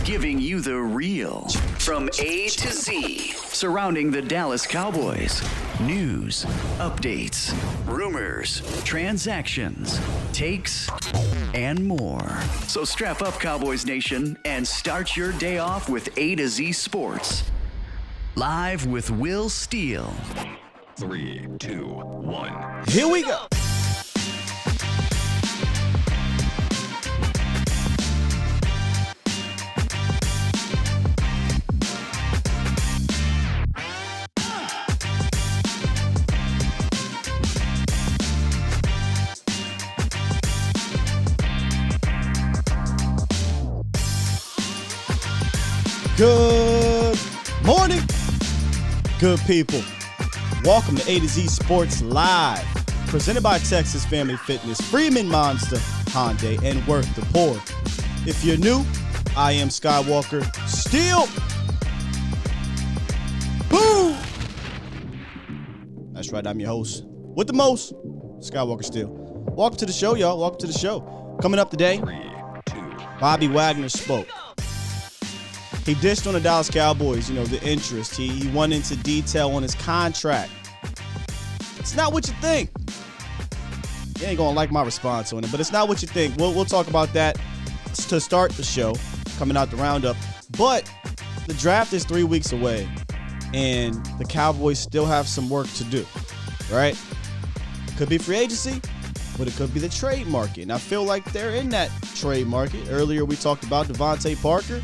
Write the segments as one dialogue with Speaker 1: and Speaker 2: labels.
Speaker 1: Giving you the real from A to Z surrounding the Dallas Cowboys. News, updates, rumors, transactions, takes, and more. So strap up, Cowboys Nation, and start your day off with A to Z Sports. Live with Will Steele.
Speaker 2: 3, 2, 1.
Speaker 3: Here we go. Good morning, good people. Welcome to A to Z Sports Live, presented by Texas Family Fitness, Freeman Monster, Hyundai, and Worth the Poor. If you're new, I am Skywalker Steele. Boom! That's right, I'm your host with the most, Skywalker Steele. Welcome to the show, y'all. Welcome to the show. Coming up today,
Speaker 2: 3, 2.
Speaker 3: Bobby Wagner spoke. He dished on the Dallas Cowboys, the interest. He went into detail on his contract. It's not what you think. You ain't going to like my response on it, but it's not what you think. We'll talk about that to start the show, coming out the roundup. But the draft is 3 weeks away, and the Cowboys still have some work to do, right? It could be free agency, but it could be the trade market. And I feel like they're in that trade market. Earlier we talked about Devontae Parker.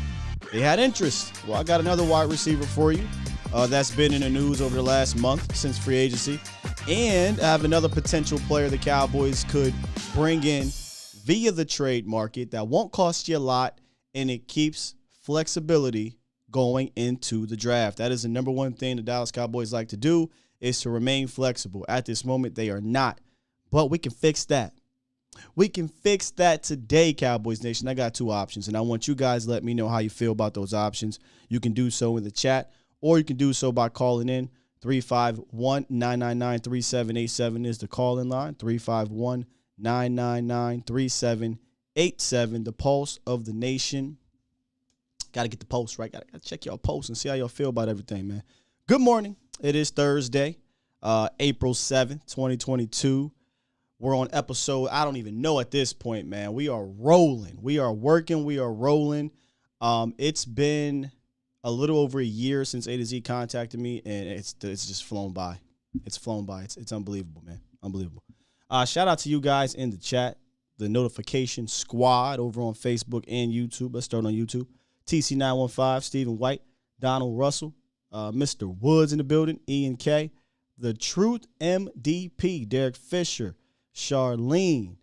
Speaker 3: They had interest. Well, I got another wide receiver for you that's been in the news over the last month since free agency. And I have another potential player the Cowboys could bring in via the trade market that won't cost you a lot, and it keeps flexibility going into the draft. That is the number one thing the Dallas Cowboys like to do, is to remain flexible. At this moment, they are not. But we can fix that. We can fix that today, Cowboys Nation. I got two options, and I want you guys to let me know how you feel about those options. You can do so in the chat, or you can do so by calling in. 351-999-3787 is the call-in line. 351-999-3787, the pulse of the nation. Got to get the pulse right. Got to check y'all pulse and see how y'all feel about everything, man. Good morning. It is Thursday, April 7th, 2022. We're on episode, I don't even know at this point, man. We are rolling. We are working. We are rolling. It's been a little over a year since A to Z contacted me, and it's just flown by. It's flown by. It's unbelievable, man. Unbelievable. Shout out to you guys in the chat, the notification squad over on Facebook and YouTube. Let's start on YouTube. TC915, Stephen White, Donald Russell, Mr. Woods in the building, Ian K, The Truth MDP, Derek Fisher, Charlene,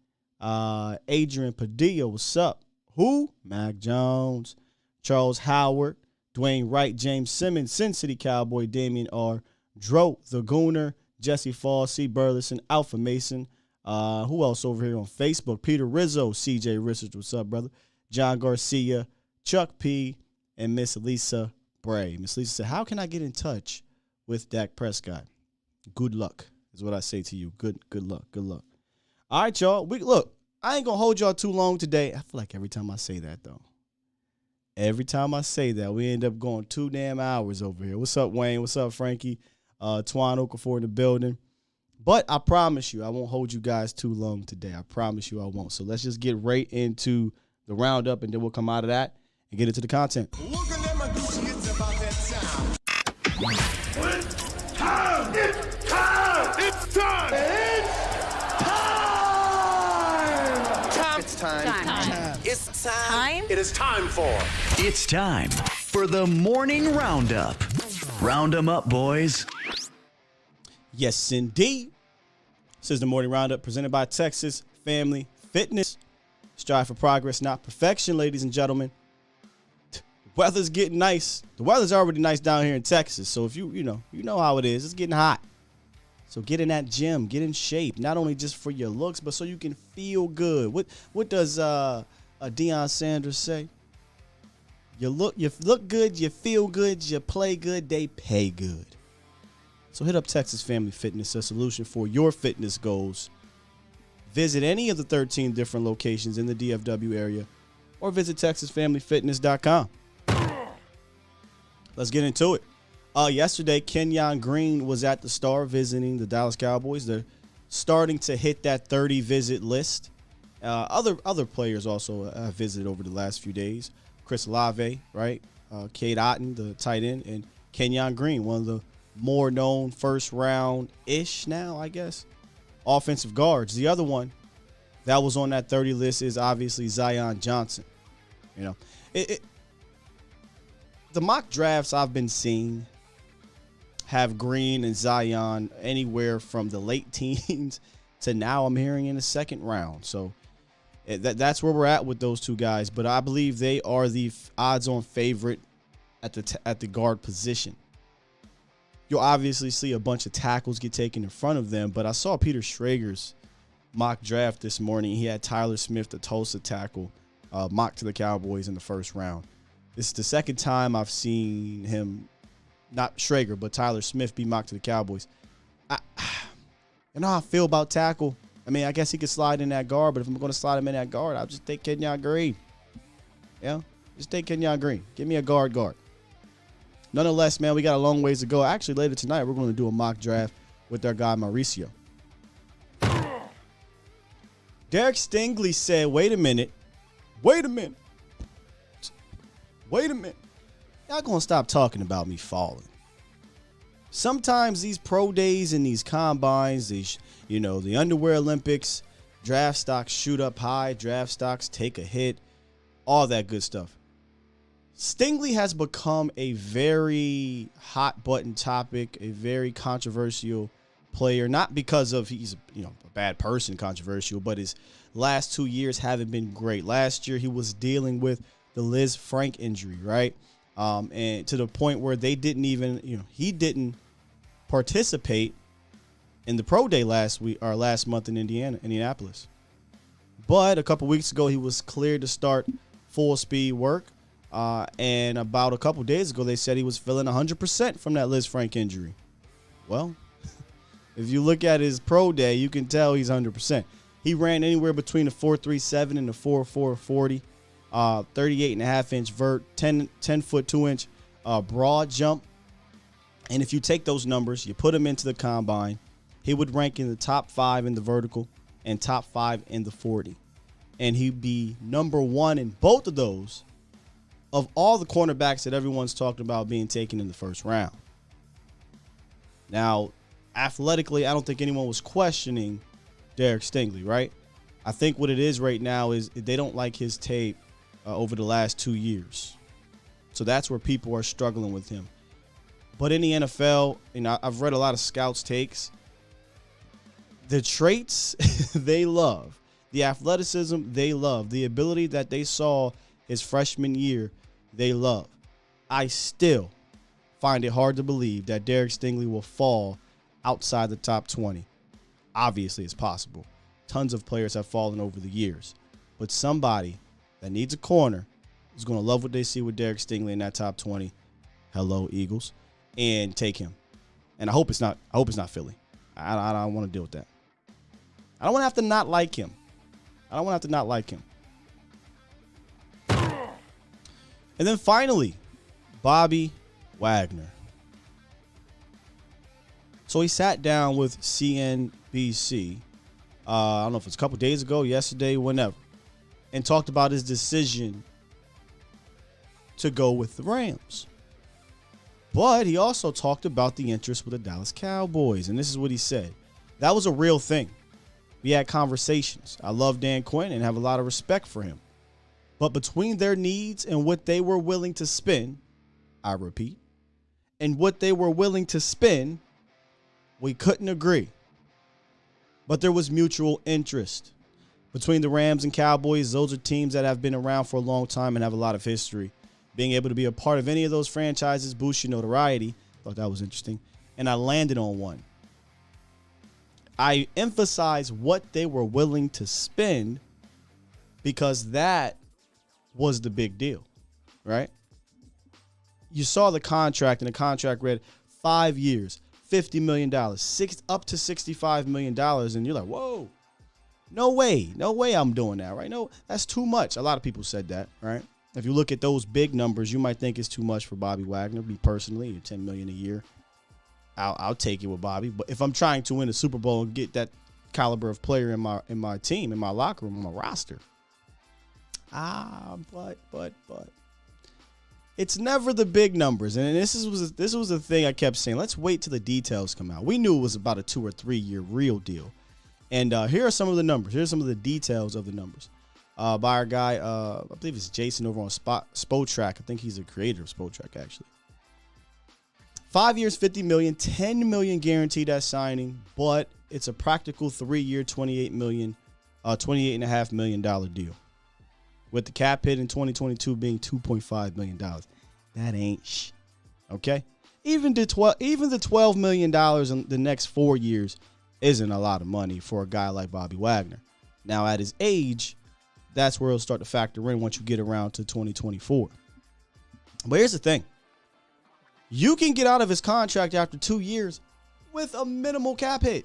Speaker 3: Adrian Padilla, what's up? Who? Mac Jones, Charles Howard, Dwayne Wright, James Simmons, Sin City Cowboy, Damian R. Dro, The Gooner, Jesse Fall, C. Burleson, Alpha Mason. Who else over here on Facebook? Peter Rizzo, CJ Richards, what's up, brother? John Garcia, Chuck P, and Miss Lisa Bray. Miss Lisa said, how can I get in touch with Dak Prescott? Good luck is what I say to you. Good luck. Good luck. All right, y'all. Look, I ain't going to hold y'all too long today. I feel like every time I say that, though. Every time I say that, we end up going 2 damn hours over here. What's up, Wayne? What's up, Frankie? Twan Okafor in the building. But I promise you, I won't hold you guys too long today. I promise you I won't. So let's just get right into the roundup, and then we'll come out of that and get into the content.
Speaker 4: Look at them, it's about that time. It's time! It's time! It's time! It's time! It is time for...
Speaker 1: It's time for the morning roundup. Round 'em up, boys.
Speaker 3: Yes, indeed. This is the morning roundup presented by Texas Family Fitness. Strive for progress, not perfection, ladies and gentlemen. Weather's getting nice. The weather's already nice down here in Texas. So if you know how it is. It's getting hot. So get in that gym, get in shape, not only just for your looks, but so you can feel good. What does Deion Sanders say? You look good, you feel good, you play good, they pay good. So hit up Texas Family Fitness, a solution for your fitness goals. Visit any of the 13 different locations in the DFW area, or visit TexasFamilyFitness.com. Let's get into it. Yesterday, Kenyon Green was at the Star visiting the Dallas Cowboys. They're starting to hit that 30-visit list. Other players also have visited over the last few days. Chris Olave, right? Cade Otton, the tight end, and Kenyon Green, one of the more known first-round-ish now, I guess, offensive guards. The other one that was on that 30 list is obviously Zion Johnson. You know, the mock drafts I've been seeing have Green and Zion anywhere from the late teens to now I'm hearing in the second round. So that's where we're at with those two guys. But I believe they are the odds-on favorite at the guard position. You'll obviously see a bunch of tackles get taken in front of them, but I saw Peter Schrager's mock draft this morning. He had Tyler Smith, the Tulsa tackle, mocked to the Cowboys in the first round. This is the second time I've seen him, not Schrager, but Tyler Smith be mocked to the Cowboys. You know how I feel about tackle. I mean, I guess he could slide in that guard, but if I'm going to slide him in that guard, I'll just take Kenyon Green. Yeah, just take Kenyon Green. Give me a guard. Nonetheless, man, we got a long ways to go. Actually, later tonight, we're going to do a mock draft with our guy, Mauricio. Derek Stingley said, wait a minute. Y'all going to stop talking about me falling. Sometimes these pro days and these combines, the underwear Olympics, draft stocks shoot up high, draft stocks take a hit, all that good stuff. Stingley has become a very hot button topic, a very controversial player, not because of he's a bad person controversial, but his last 2 years haven't been great. Last year he was dealing with the Liz Frank injury, right? And to the point where they didn't even, he didn't participate in the pro day last month in Indianapolis. But a couple weeks ago, he was cleared to start full speed work. And about a couple days ago, they said he was feeling 100% from that Liz Frank injury. Well, if you look at his pro day, you can tell he's 100%. He ran anywhere between the 4.37 and the 4.40, 38.5-inch vert, 10 foot 2-inch broad jump. And if you take those numbers, you put them into the combine, he would rank in the top 5 in the vertical and top 5 in the 40. And he'd be number 1 in both of those of all the cornerbacks that everyone's talking about being taken in the first round. Now, athletically, I don't think anyone was questioning Derek Stingley, right? I think what it is right now is they don't like his tape over the last 2 years. So that's where people are struggling with him. But in the NFL, I've read a lot of scouts' takes. The traits they love, the athleticism they love, the ability that they saw his freshman year, they love. I still find it hard to believe that Derek Stingley will fall outside the top 20. Obviously, it's possible. Tons of players have fallen over the years. But somebody that needs a corner is going to love what they see with Derek Stingley in that top 20. Hello, Eagles. And take him. And I hope it's not Philly. I don't want to deal with that. I don't want to have to not like him. And then finally, Bobby Wagner. So he sat down with CNBC, I don't know if it's a couple days ago, yesterday, whenever, and talked about his decision to go with the Rams. But he also talked about the interest with the Dallas Cowboys, and this is what he said. That was a real thing. We had conversations. I love Dan Quinn and have a lot of respect for him. But between their needs and what they were willing to spend, I repeat, and what they were willing to spend, we couldn't agree. But there was mutual interest. Between the Rams and Cowboys, those are teams that have been around for a long time and have a lot of history. Being able to be a part of any of those franchises boosts your notoriety. Thought that was interesting. And I landed on one. I emphasize what they were willing to spend because that was the big deal, right? You saw the contract, and the contract read 5 years, $50 million, up to $65 million, and you're like, whoa, no way I'm doing that, right? No, that's too much. A lot of people said that, right? If you look at those big numbers, you might think it's too much for Bobby Wagner. Me personally, $10 million a year, I'll take it with Bobby. But if I'm trying to win a Super Bowl and get that caliber of player in my team, in my locker room, in my roster, but it's never the big numbers. And this was the thing I kept saying. Let's wait till the details come out. We knew it was about a 2 or 3 year real deal. And here are some of the numbers. Here's some of the details of the numbers. By our guy, I believe it's Jason over on Spotrac. I think he's the creator of Spotrac, actually. 5 years, $50 million, $10 million guaranteed at signing, but it's a practical 3-year, $28.5 million deal. With the cap hit in 2022 being $2.5 million. That ain't okay? Even the $12 million in the next 4 years isn't a lot of money for a guy like Bobby Wagner. Now, at his age, that's where it'll start to factor in once you get around to 2024. But here's the thing. You can get out of his contract after 2 years with a minimal cap hit.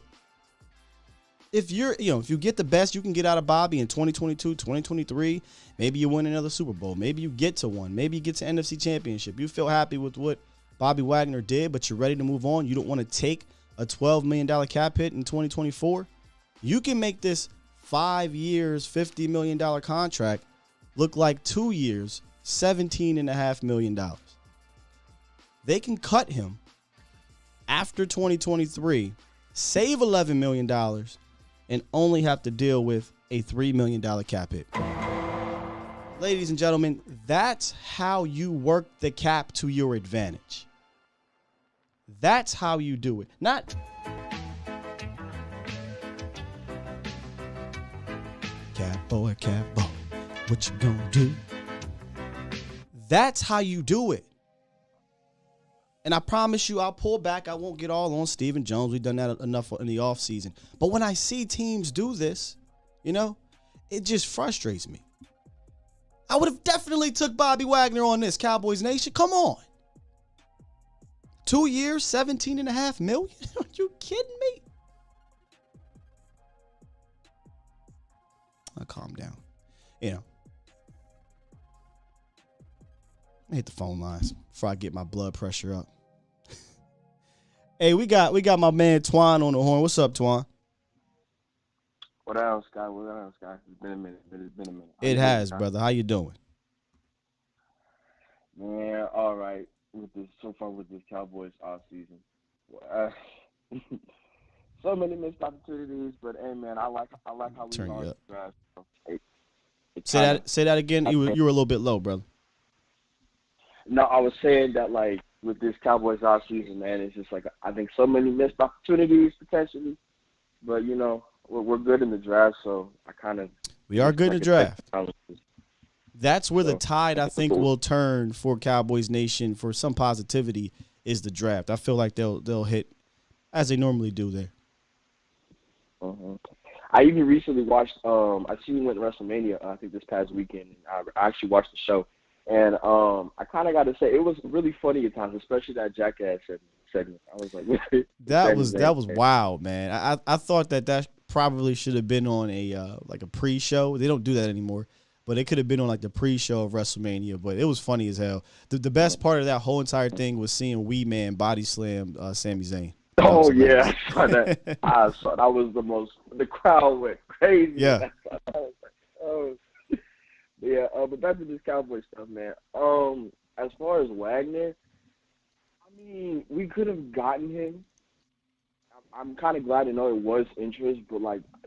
Speaker 3: If you get the best you can get out of Bobby in 2022, 2023, maybe you win another Super Bowl. Maybe you get to one. Maybe you get to NFC Championship. You feel happy with what Bobby Wagner did, but you're ready to move on. You don't want to take a $12 million cap hit in 2024. You can make this 5 years, $50 million contract look like 2 years, $17.5 million. They can cut him after 2023, save $11 million, and only have to deal with a $3 million cap hit. Ladies and gentlemen, that's how you work the cap to your advantage. That's how you do it. Not cat boy, what you gonna do? That's how you do it. And I promise you, I'll pull back. I won't get all on Stephen Jones. We've done that enough in the offseason. But when I see teams do this, it just frustrates me. I would have definitely took Bobby Wagner on this, Cowboys Nation. Come on. 2 years, $17.5 million? Are you kidding me? I'll calm down. I hit the phone lines before I get my blood pressure up. Hey, we got my man Twan on the horn. What's up, Twan?
Speaker 5: What else, guy? It's been a minute.
Speaker 3: It has, brother. How you doing?
Speaker 5: Man, all right. With this Cowboys off season, so many missed opportunities. But hey, man, I like how we
Speaker 3: Turn you
Speaker 5: launched
Speaker 3: up.
Speaker 5: the draft.
Speaker 3: Say that again. You were a little bit low, brother.
Speaker 5: No, I was saying that with this Cowboys off season, man, it's just I think so many missed opportunities potentially. But we're good in the draft, so
Speaker 3: we are good in the draft. That's where the tide, I think, will turn for Cowboys Nation for some positivity is the draft. I feel like they'll hit as they normally do there.
Speaker 5: Uh-huh. I even recently watched. I seen you went to WrestleMania. I think this past weekend. And I actually watched the show, and I kind of got to say it was really funny at times, especially that Jackass segment. I was like,
Speaker 3: that was wild, man. I thought that probably should have been on a pre-show. They don't do that anymore. But it could have been on the pre-show of WrestleMania. But it was funny as hell. The best part of that whole entire thing was seeing Wee Man body slam Sami Zayn.
Speaker 5: Oh yeah, I saw that. That was the crowd went crazy.
Speaker 3: Yeah.
Speaker 5: I was like, oh. Yeah. But back to this Cowboy stuff, man. As far as Wagner, I mean, we could have gotten him. I'm kind of glad to know it was interest, but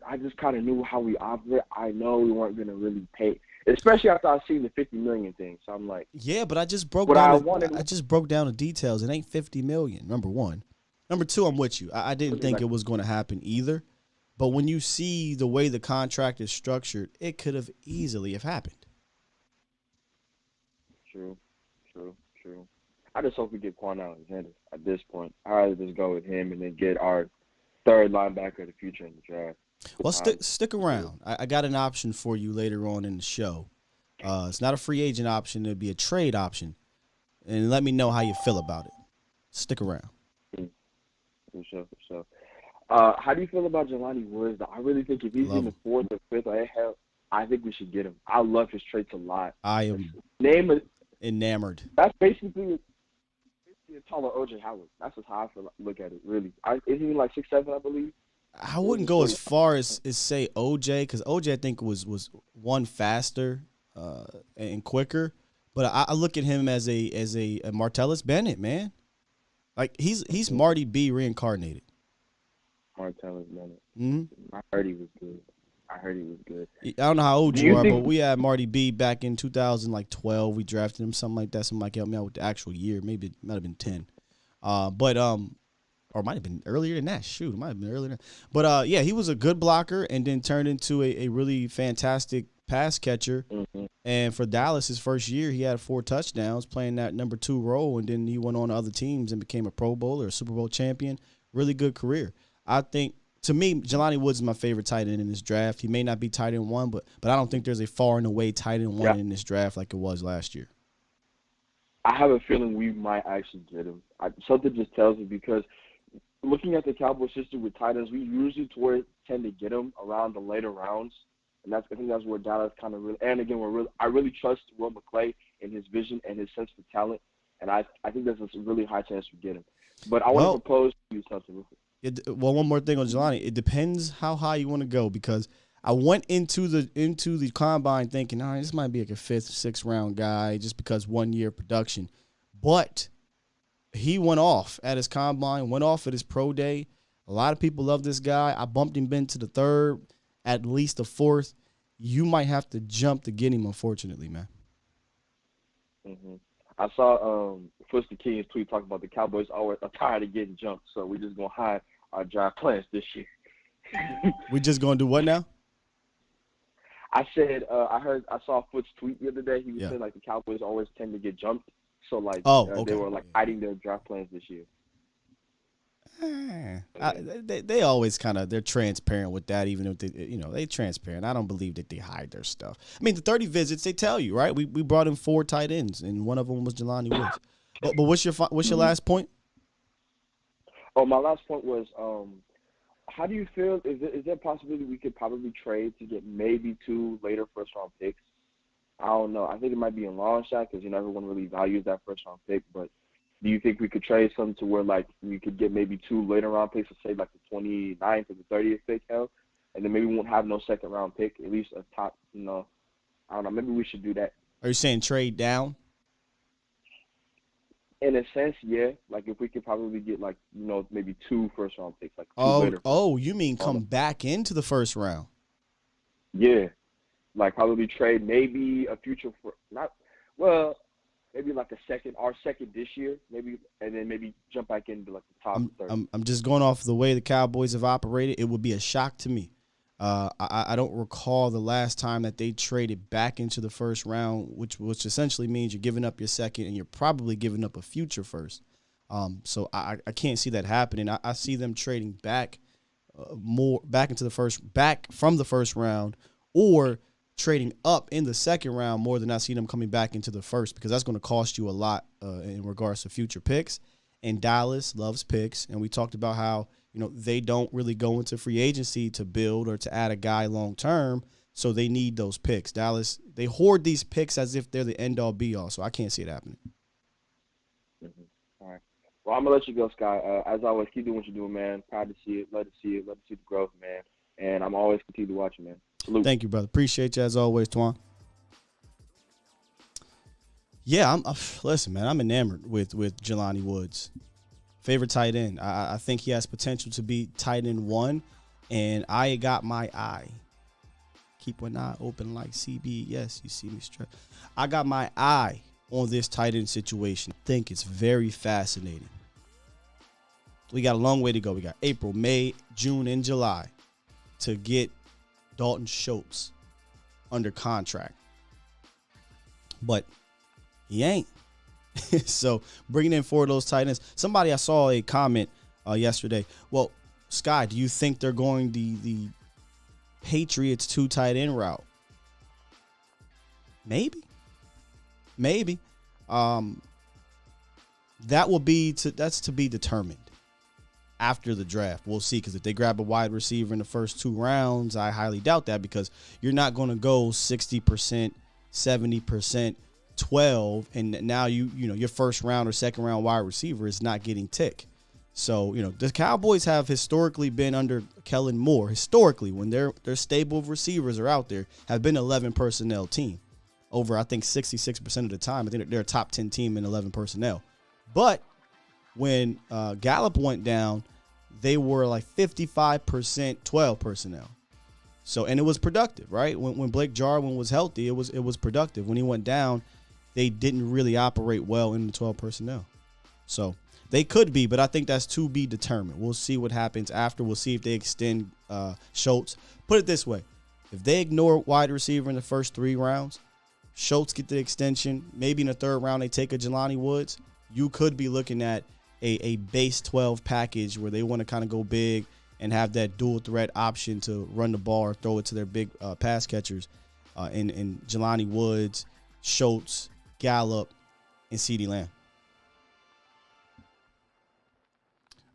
Speaker 5: I just kind of knew how we operate. I know we weren't going to really pay, especially after I seen the $50 million thing. So I'm like,
Speaker 3: yeah, but I just broke down. I just broke down the details. It ain't $50 million. Number one, number two, I'm with you. I didn't think it was going to happen either, but when you see the way the contract is structured, it could have easily have happened.
Speaker 5: True. I just hope we get Quan Alexander at this point. I'd rather just go with him and then get our third linebacker of the future in the draft.
Speaker 3: Well, stick around. I got an option for you later on in the show. It's not a free agent option. It'll be a trade option. And let me know how you feel about it. Stick around.
Speaker 5: For sure. How do you feel about Jelani Woods? I really think if he's in the fourth or fifth, I think we should get him. I love his traits a lot.
Speaker 3: I am enamored.
Speaker 5: That's basically a taller O.J. Howard. That's just how I look at it, really. Isn't he 6'7", I believe?
Speaker 3: I wouldn't go as far as say O.J. because O.J. I think was one faster and quicker. But I look at him as a Martellus Bennett, man. He's Marty B reincarnated.
Speaker 5: Martellus Bennett.
Speaker 3: Mm-hmm.
Speaker 5: I heard he was good.
Speaker 3: I don't know how old you are, but we had Marty B back in 2012. We drafted him, something like that. Somebody helped me out with the actual year. Maybe it might have been 10. Or it might have been earlier than that. Shoot, it might have been earlier than that. But, yeah, he was a good blocker and then turned into a really fantastic pass catcher. Mm-hmm. And for Dallas, his first year, he had 4 touchdowns playing that number 2 role, and then he went on to other teams and became a Pro Bowler, a Super Bowl champion. Really good career. I think, to me, Jelani Woods is my favorite tight end in this draft. He may not be tight end 1, but I don't think there's a far and away tight end 1 in this draft like it was last year.
Speaker 5: I have a feeling we might actually get him. Something just tells me because looking at the Cowboys system with tight ends, we usually tend to get them around the later rounds. And I think that's where Dallas kind of really – and, again, I really trust Will McClay and his vision and his sense for talent. And I think there's a really high chance we get him. But I want to propose to you something.
Speaker 3: Well, one more thing on Jelani. It depends how high you want to go because I went into the combine thinking, this might be like a 5th, 6th round guy just because 1 year production. But he went off at his combine, went off at his pro day. A lot of people love this guy. I bumped him into the 3rd, at least the 4th. You might have to jump to get him, unfortunately, man.
Speaker 5: Mm-hmm. I saw Twisted King's tweet talking about the Cowboys always are tired of getting jumped, so we're just going to hide our draft plans this year.
Speaker 3: We just going to do what now?
Speaker 5: I said I saw Foot's tweet the other day. He was saying the Cowboys always tend to get jumped. So like
Speaker 3: Oh,
Speaker 5: they
Speaker 3: okay.
Speaker 5: were like hiding their draft plans this year.
Speaker 3: They always they're transparent with that, even if they transparent. I don't believe that they hide their stuff. I mean, the 30 visits, they tell you, right? We brought in 4 tight ends, and one of them was Jelani Woods. But what's your last point?
Speaker 5: Oh, my last point was, how do you feel? Is there a possibility we could probably trade to get maybe 2 later first round picks? I don't know. I think it might be a long shot because everyone really values that first round pick, but do you think we could trade something to where, like, we could get maybe 2 later round picks, let's say, like, the 29th or the 30th pick, and then maybe we won't have no second round pick, at least a top, I don't know. Maybe we should do that.
Speaker 3: Are you saying trade down?
Speaker 5: In a sense, yeah. Like, if we could probably get, like, maybe 2 first round picks, like 2 later.
Speaker 3: Oh, you mean come back into the first round?
Speaker 5: Yeah. Like, probably trade maybe a future for, maybe like our second this year, maybe, and then maybe jump back into like the top 30.
Speaker 3: I'm just going off the way the Cowboys have operated. It would be a shock to me. I don't recall the last time that they traded back into the first round, which essentially means you're giving up your second and you're probably giving up a future first. So I can't see that happening. I see them trading back back from the first round, or trading up in the second round more than I see them coming back into the first, because that's going to cost you a lot in regards to future picks. And Dallas loves picks, and we talked about how they don't really go into free agency to build or to add a guy long term, so they need those picks. Dallas, they hoard these picks as if they're the end all be all, so I can't see it happening.
Speaker 5: Mm-hmm. All right. Well, I'm gonna let you go, Sky. As always, keep doing what you're doing, man. Proud to see it. Let us see it. Let us see the growth, man. And I'm always continue to watch you, man. Salute.
Speaker 3: Thank you, brother. Appreciate you as always, Twan. Yeah, listen, man. I'm enamored with Jelani Woods. Favorite tight end. I think he has potential to be tight end 1, and I got my eye. Keep one eye open like CB. Yes, you see me stretch. I got my eye on this tight end situation. I think it's very fascinating. We got a long way to go. We got April, May, June, and July to get Dalton Schultz under contract. But he ain't. So bringing in 4 of those tight ends. Somebody, I saw a comment yesterday. Well, Sky, do you think they're going the Patriots 2 tight end route? Maybe. That's to be determined after the draft. We'll see, because if they grab a wide receiver in the first 2 rounds, I highly doubt that, because you're not going to go 60%, 70%, 12, and now your first round or second round wide receiver is not getting tick. So the Cowboys have historically been under Kellen Moore. Historically, when their stable of receivers are out there, have been 11 personnel team over, I think, 66% of the time. I think they're a top 10 team in 11 personnel. But when Gallup went down, they were like 55% 12 personnel. So, and it was productive, right? When Blake Jarwin was healthy, it was productive. When he went down, they didn't really operate well in the 12 personnel. So they could be, but I think that's to be determined. We'll see what happens after. We'll see if they extend Schultz. Put it this way. If they ignore wide receiver in the first 3 rounds, Schultz get the extension, maybe in the 3rd round they take a Jelani Woods, you could be looking at a base 12 package where they want to kind of go big and have that dual threat option to run the ball or throw it to their big pass catchers in Jelani Woods, Schultz, Gallup, and CeeDee Lamb.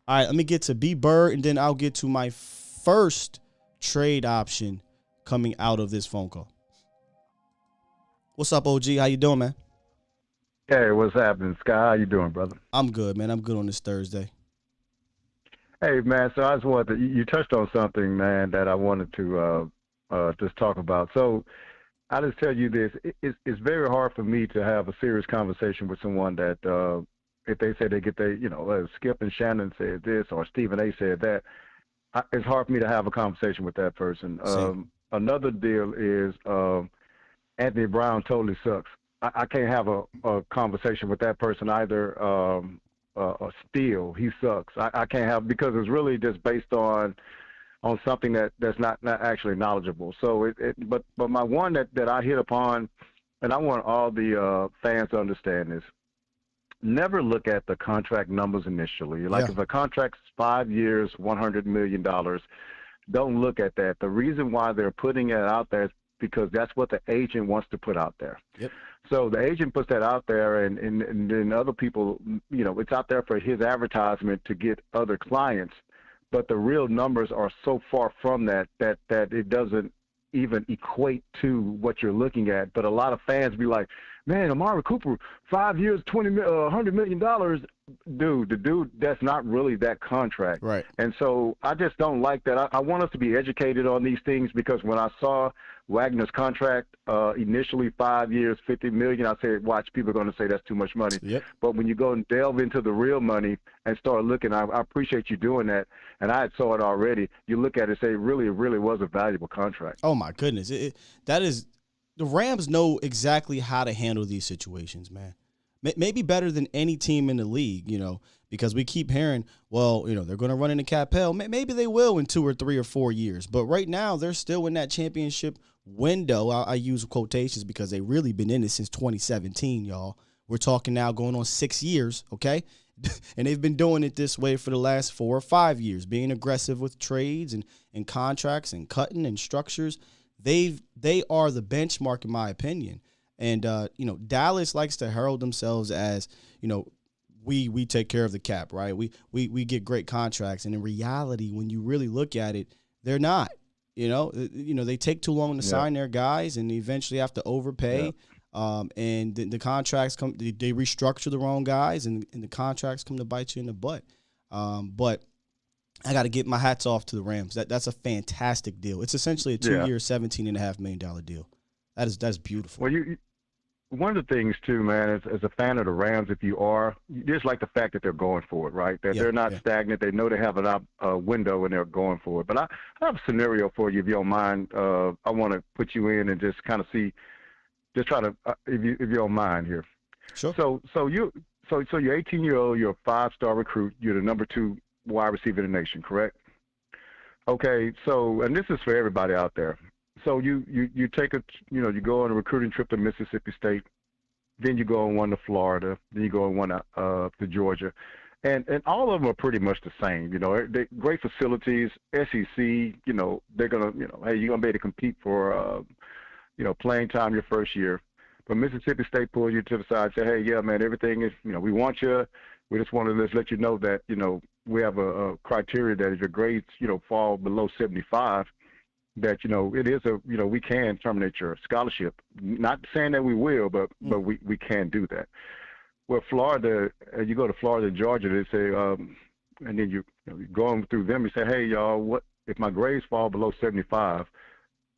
Speaker 3: All right, let me get to B. Bird, and then I'll get to my first trade option coming out of this phone call. What's up, OG? How you doing, man?
Speaker 6: Hey, what's happening, Sky? How you doing, brother?
Speaker 3: I'm good, man. I'm good on this Thursday.
Speaker 6: Hey, man, so I just wanted to, you touched on something, man, that I wanted to just talk about. So I'll just tell you this. It's very hard for me to have a serious conversation with someone that if they say they get their, Skip and Shannon said this or Stephen A. said that, it's hard for me to have a conversation with that person. Another deal is Anthony Brown totally sucks. I can't have a conversation with that person either. Still, he sucks. I can't have, because it's really just based on something that's not actually knowledgeable. So but my one that I hit upon, and I want all the fans to understand this. never look at the contract numbers initially. Like if a contract's 5 years, $100 million, don't look at that. The reason why they're putting it out there is because that's what the agent wants to put out there.
Speaker 3: Yep.
Speaker 6: So the agent puts that out there, and then other people, it's out there for his advertisement to get other clients. But the real numbers are so far from that it doesn't even equate to what you're looking at. But a lot of fans be like, man, Amari Cooper, 5 years, $100 million. Dude, the dude, that's not really that contract.
Speaker 3: Right.
Speaker 6: And so I just don't like that. I want us to be educated on these things, because when I saw Wagner's contract, initially 5 years, $50 million, I said, watch, people are going to say that's too much money.
Speaker 3: Yep.
Speaker 6: But when you go and delve into the real money and start looking, I appreciate you doing that. And I saw it already. You look at it and say, it really was a valuable contract.
Speaker 3: Oh, my goodness. That is – the Rams know exactly how to handle these situations, man. Maybe better than any team in the league, because we keep hearing, well, they're going to run into cap hell. Maybe they will in 2 or 3 or 4 years. But right now, they're still in that championship window. I use quotations because they've really been in it since 2017, y'all. We're talking now going on 6 years, okay? And they've been doing it this way for the last 4 or 5 years, being aggressive with trades and contracts and cutting and structures. They are the benchmark, in my opinion. And, Dallas likes to herald themselves as, we take care of the cap, right? We get great contracts. And in reality, when you really look at it, they're not. They take too long to sign their guys, and they eventually have to overpay. And the contracts they restructure the wrong guys, and the contracts come to bite you in the butt. But I got to get my hats off to the Rams. That's a fantastic deal. It's essentially a 2-year, $17.5 million deal. That's beautiful.
Speaker 6: Well, one of the things too, man, as a fan of the Rams, if you are, you just like the fact that they're going for it, right? That they're not stagnant. They know they have a window and they're going for it. But I have a scenario for you, if you don't mind. I want to put you in and just kind of see, just try to, if you don't mind here.
Speaker 3: Sure.
Speaker 6: So you're 18-year-old. You're a 5-star recruit. You're the number 2 wide receiver in the nation, correct? Okay. So, and this is for everybody out there. So you take you go on a recruiting trip to Mississippi State, then you go on one to Florida, then you go on one to Georgia, and all of them are pretty much the same. They great facilities. SEC, they're gonna, hey, you're gonna be able to compete for, playing time your first year. But Mississippi State pulls you to the side, say, hey, yeah, man, everything is, we want you. We just want to let you know that, we have a criteria that if your grades, fall below 75. That it is we can terminate your scholarship. Not saying that we will, but we can do that. Well, Florida, you go to Florida and Georgia, they say, and then you're going through them. You say, hey, y'all, what if my grades fall below 75?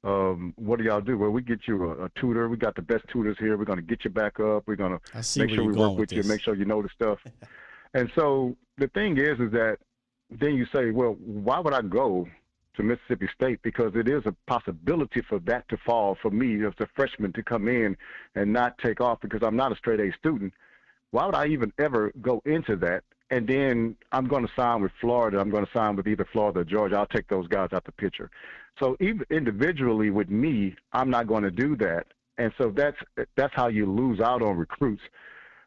Speaker 6: What do y'all do? Well, we get you a tutor. We got the best tutors here. We're going to get you back up. We're going to make sure we work with you, make sure you know the stuff. And so the thing is that then you say, well, why would I go to Mississippi State? Because it is a possibility for that to fall for me as a freshman to come in and not take off because I'm not a straight A student. Why would I even ever go into that? And then I'm going to sign with Florida. I'm going to sign with either Florida or Georgia. I'll take those guys out the picture. So even individually with me, I'm not going to do that. And so that's how you lose out on recruits.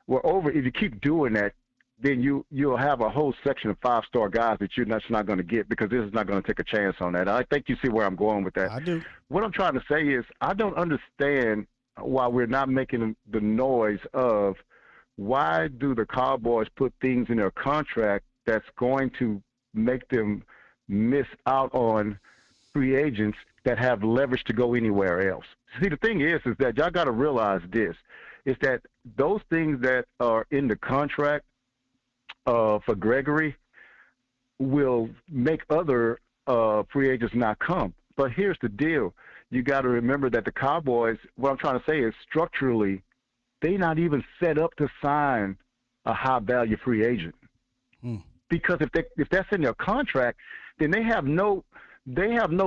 Speaker 6: Well, if you keep doing that, then you'll have a whole section of 5-star guys that you're not going to get because this is not going to take a chance on that. I think you see where I'm going with that.
Speaker 3: I do.
Speaker 6: What I'm trying to say is I don't understand why we're not making the noise of why do the Cowboys put things in their contract that's going to make them miss out on free agents that have leverage to go anywhere else. See, the thing is that y'all got to realize this, is that those things that are in the contract for Gregory will make other free agents not come. But here's the deal. You got to remember that the Cowboys, what I'm trying to say is structurally, they're not even set up to sign a high-value free agent. Because if that's in their contract, then they have no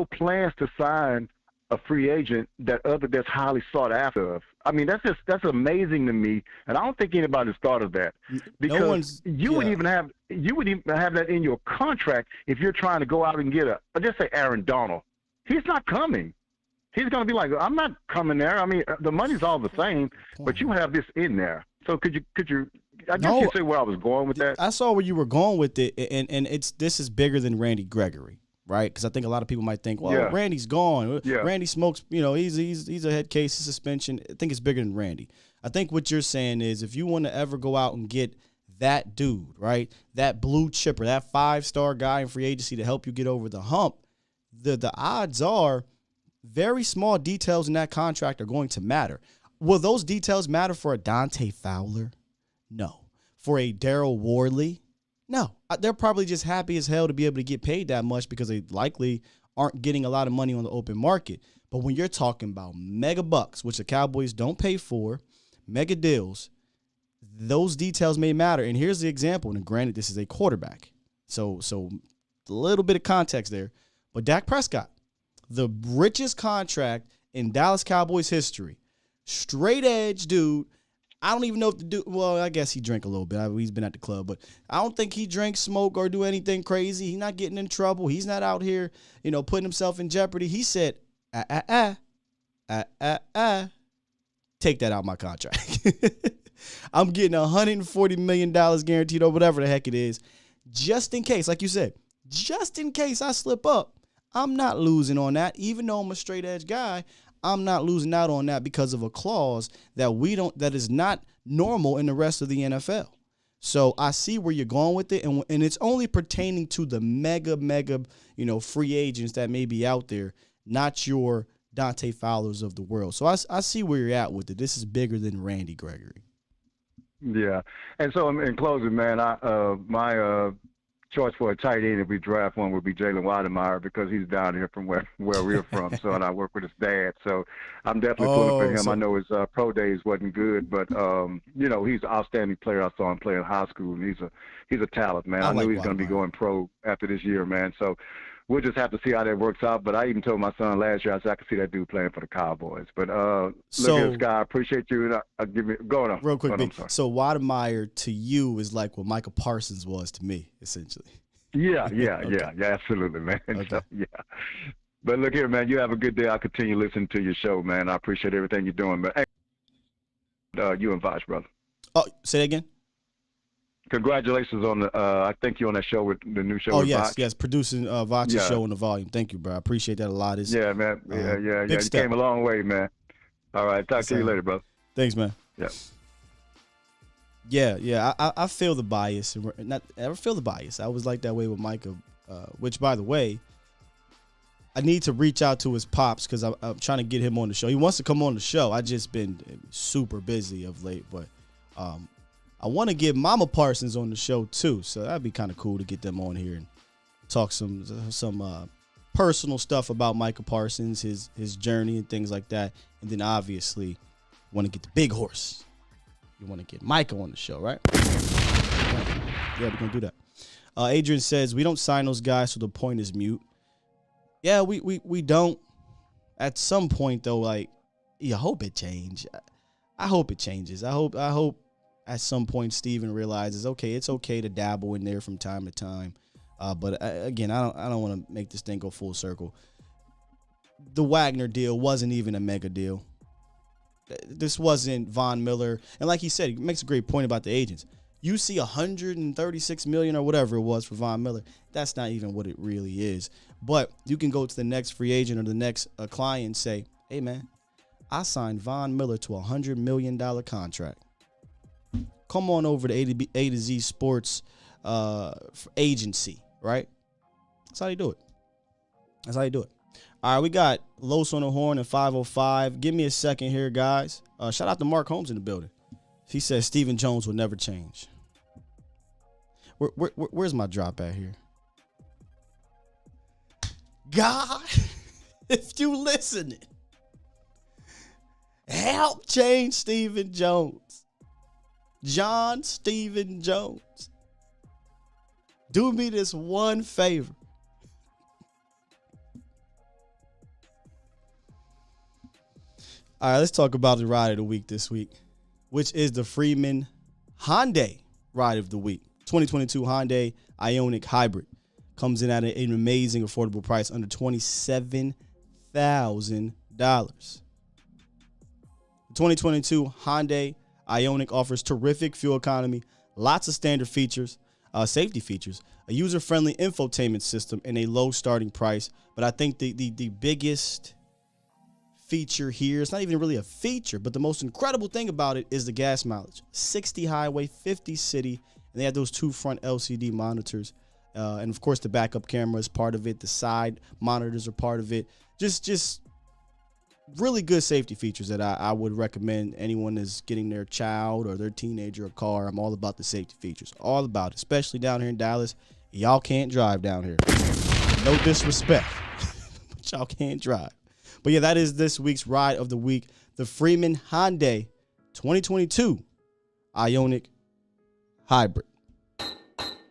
Speaker 6: plans to sign a free agent that's highly sought after. I mean, that's amazing to me, and I don't think anybody's thought of that because you wouldn't even have that in your contract if you're trying to go out and get just say Aaron Donald. He's not coming. He's going to be like, I'm not coming there. I mean, the money's all the same, but you have this in there. So could you I guess you see where I was going with that.
Speaker 3: I saw where you were going with it, and this is bigger than Randy Gregory, right? Because I think a lot of people might think, well, Randy's gone. Yeah. Randy smokes, he's a head case of suspension. I think it's bigger than Randy. I think what you're saying is if you want to ever go out and get that dude, right, that blue chipper, that 5-star guy in free agency to help you get over the hump, the odds are very small details in that contract are going to matter. Will those details matter for a Dante Fowler? No. For a Daryl Worley? No. They're probably just happy as hell to be able to get paid that much because they likely aren't getting a lot of money on the open market. But when you're talking about mega bucks, which the Cowboys don't pay for, mega deals, those details may matter. And here's the example. And granted, this is a quarterback. So a little bit of context there. But Dak Prescott, the richest contract in Dallas Cowboys history, straight edge dude. I don't even know if the dude, well, I guess he drank a little bit. He's been at the club, but I don't think he drank, smoke, or do anything crazy. He's not getting in trouble. He's not out here, putting himself in jeopardy. He said, take that out of my contract. I'm getting $140 million guaranteed or whatever the heck it is, just in case, like you said, just in case I slip up. I'm not losing on that. Even though I'm a straight edge guy, I'm not losing out on that because of a clause that is not normal in the rest of the NFL. So I see where you're going with it, and it's only pertaining to the mega, free agents that may be out there, not your Dante Fowlers of the world. So I see where you're at with it. This is bigger than Randy Gregory.
Speaker 6: Yeah, and so in closing, man, my choice for a tight end if we draft one would be Jalen Wademeyer because he's down here from where we're from. So, and I work with his dad. So I'm definitely pulling for him.
Speaker 3: So
Speaker 6: I know his pro days wasn't good, but he's an outstanding player. I saw him play in high school, and he's a talent, man. I knew he's going to be going pro after this year, man. So we'll just have to see how that works out. But I even told my son last year, I said I could see that dude playing for the Cowboys. But look at this guy. I appreciate you. And I'll give me going on.
Speaker 3: Real quick, so Wademeyer to you is like what Michael Parsons was to me, essentially.
Speaker 6: Yeah, absolutely, man.
Speaker 3: Okay.
Speaker 6: So, yeah. But look here, man, you have a good day. I'll continue listening to your show, man. I appreciate everything you're doing, man. Hey, you and Vosh, brother.
Speaker 3: Oh, say that again?
Speaker 6: Congratulations on the, I think you're on that show with the new show with Vosh.
Speaker 3: Yes, producing Vosh's show in the volume. Thank you, bro. I appreciate that a lot.
Speaker 6: Yeah, man. Yeah. You
Speaker 3: step.
Speaker 6: came a long way, man. All right, talk to you later, bro.
Speaker 3: Thanks, man.
Speaker 6: Yeah.
Speaker 3: Yeah. I feel the bias. I feel the bias. I was like that way with Micah, which, by the way, I need to reach out to his pops because I'm trying to get him on the show. He wants to come on the show. I just been super busy of late, but I want to get Mama Parsons on the show too. So that'd be kind of cool to get them on here and talk some personal stuff about Micah Parsons, his journey and things like that. And then obviously want to get the big horse. You want to get Micah on the show, right? Yeah, we're going to do that. Adrian says, we don't sign those guys, so the point is mute. Yeah, we don't. At some point, though, like, I hope it changes. I hope it changes. I hope at some point Steven realizes, okay, it's okay to dabble in there from time to time. But again, I don't want to make this thing go full circle. The Wagner deal wasn't even a mega deal. This wasn't Von Miller. And like he said, he makes a great point about the agents. You see $136 million or whatever it was for Von Miller. That's not even what it really is. But you can go to the next free agent or the next client and say, hey, man, I signed Von Miller to a $100 million contract. Come on over to A to Z Sports agency, right? That's how you do it. All right, we got Los on the horn at 5:05. Give me a second here, guys. Shout out to Mark Holmes in the building. He says Stephen Jones will never change. Where's my drop at here? God, if you listening, help change Stephen Jones. John Stephen Jones. Do me this one favor. All right, let's talk about the ride of the week this week, which is the Freeman Hyundai ride of the week. 2022 Hyundai Ioniq Hybrid comes in at an amazing affordable price under $27,000. The 2022 Hyundai Ioniq offers terrific fuel economy, lots of standard features, safety features, a user-friendly infotainment system, and a low starting price. But I think the biggest feature here, it's not even really a feature, but the most incredible thing about it is the gas mileage. 60 highway, 50 city, and they have those 2 front LCD monitors. And of course the backup camera is part of it. The side monitors are part of it. Just really good safety features that I would recommend anyone is getting their child or their teenager a car. I'm all about the safety features, all about it, especially down here in Dallas. Y'all can't drive down here. No disrespect, but y'all can't drive. But yeah, that is this week's ride of the week. The Freeman Hyundai 2022 Ioniq Hybrid.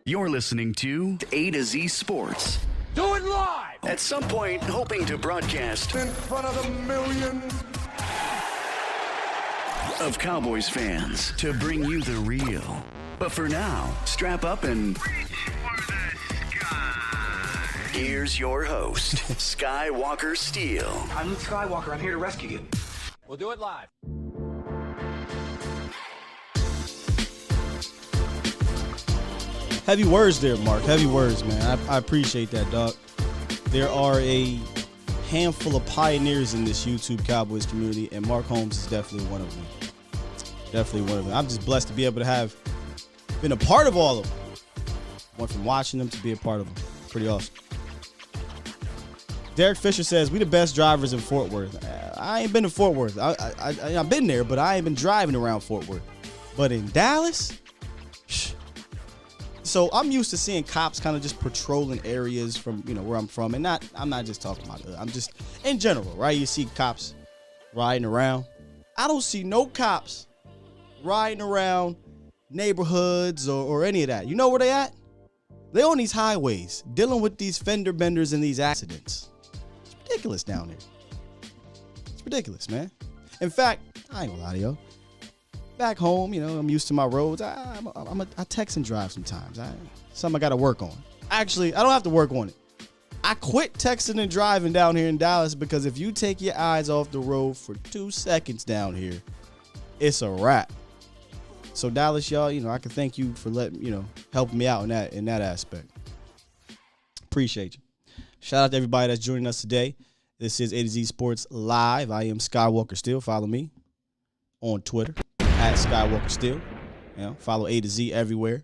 Speaker 1: You're listening to A to Z Sports.
Speaker 4: Do it live!
Speaker 1: At some point, hoping to broadcast
Speaker 4: In front of the millions.
Speaker 1: of Cowboys fans to bring you the real. But for now, strap up and here's your host, Skywalker Steele.
Speaker 7: I'm Luke Skywalker. I'm here to rescue you.
Speaker 4: We'll do it live.
Speaker 3: Heavy words there, Mark. Heavy words, man. I appreciate that, dog. There are a handful of pioneers in this YouTube Cowboys community, and Mark Holmes is definitely one of them. Definitely one of them. I'm just blessed to be able to have been a part of all of them. Went from watching them to be a part of them. Pretty awesome. Derek Fisher says, we the best drivers in Fort Worth. I ain't been to Fort Worth. I've been there, but I ain't been driving around Fort Worth. But in Dallas, so I'm used to seeing cops kind of just patrolling areas from, where I'm from. And I'm not just talking about it. I'm just in general, right? You see cops riding around. I don't see no cops riding around neighborhoods or any of that. You know where they at? They on these highways dealing with these fender benders and these accidents. It's ridiculous down there. It's ridiculous, man. In fact, I ain't gonna lie to you. Back home, I'm used to my roads. I text and drive sometimes. Something I got to work on. Actually, I don't have to work on it. I quit texting and driving down here in Dallas because if you take your eyes off the road for 2 seconds down here, it's a wrap. So Dallas, y'all, I can thank you for helping me out in that aspect. Appreciate you. Shout out to everybody that's joining us today. This is A to Z Sports Live. I am Skywalker Steele. Follow me on Twitter at Skywalker Steele. Follow A to Z everywhere.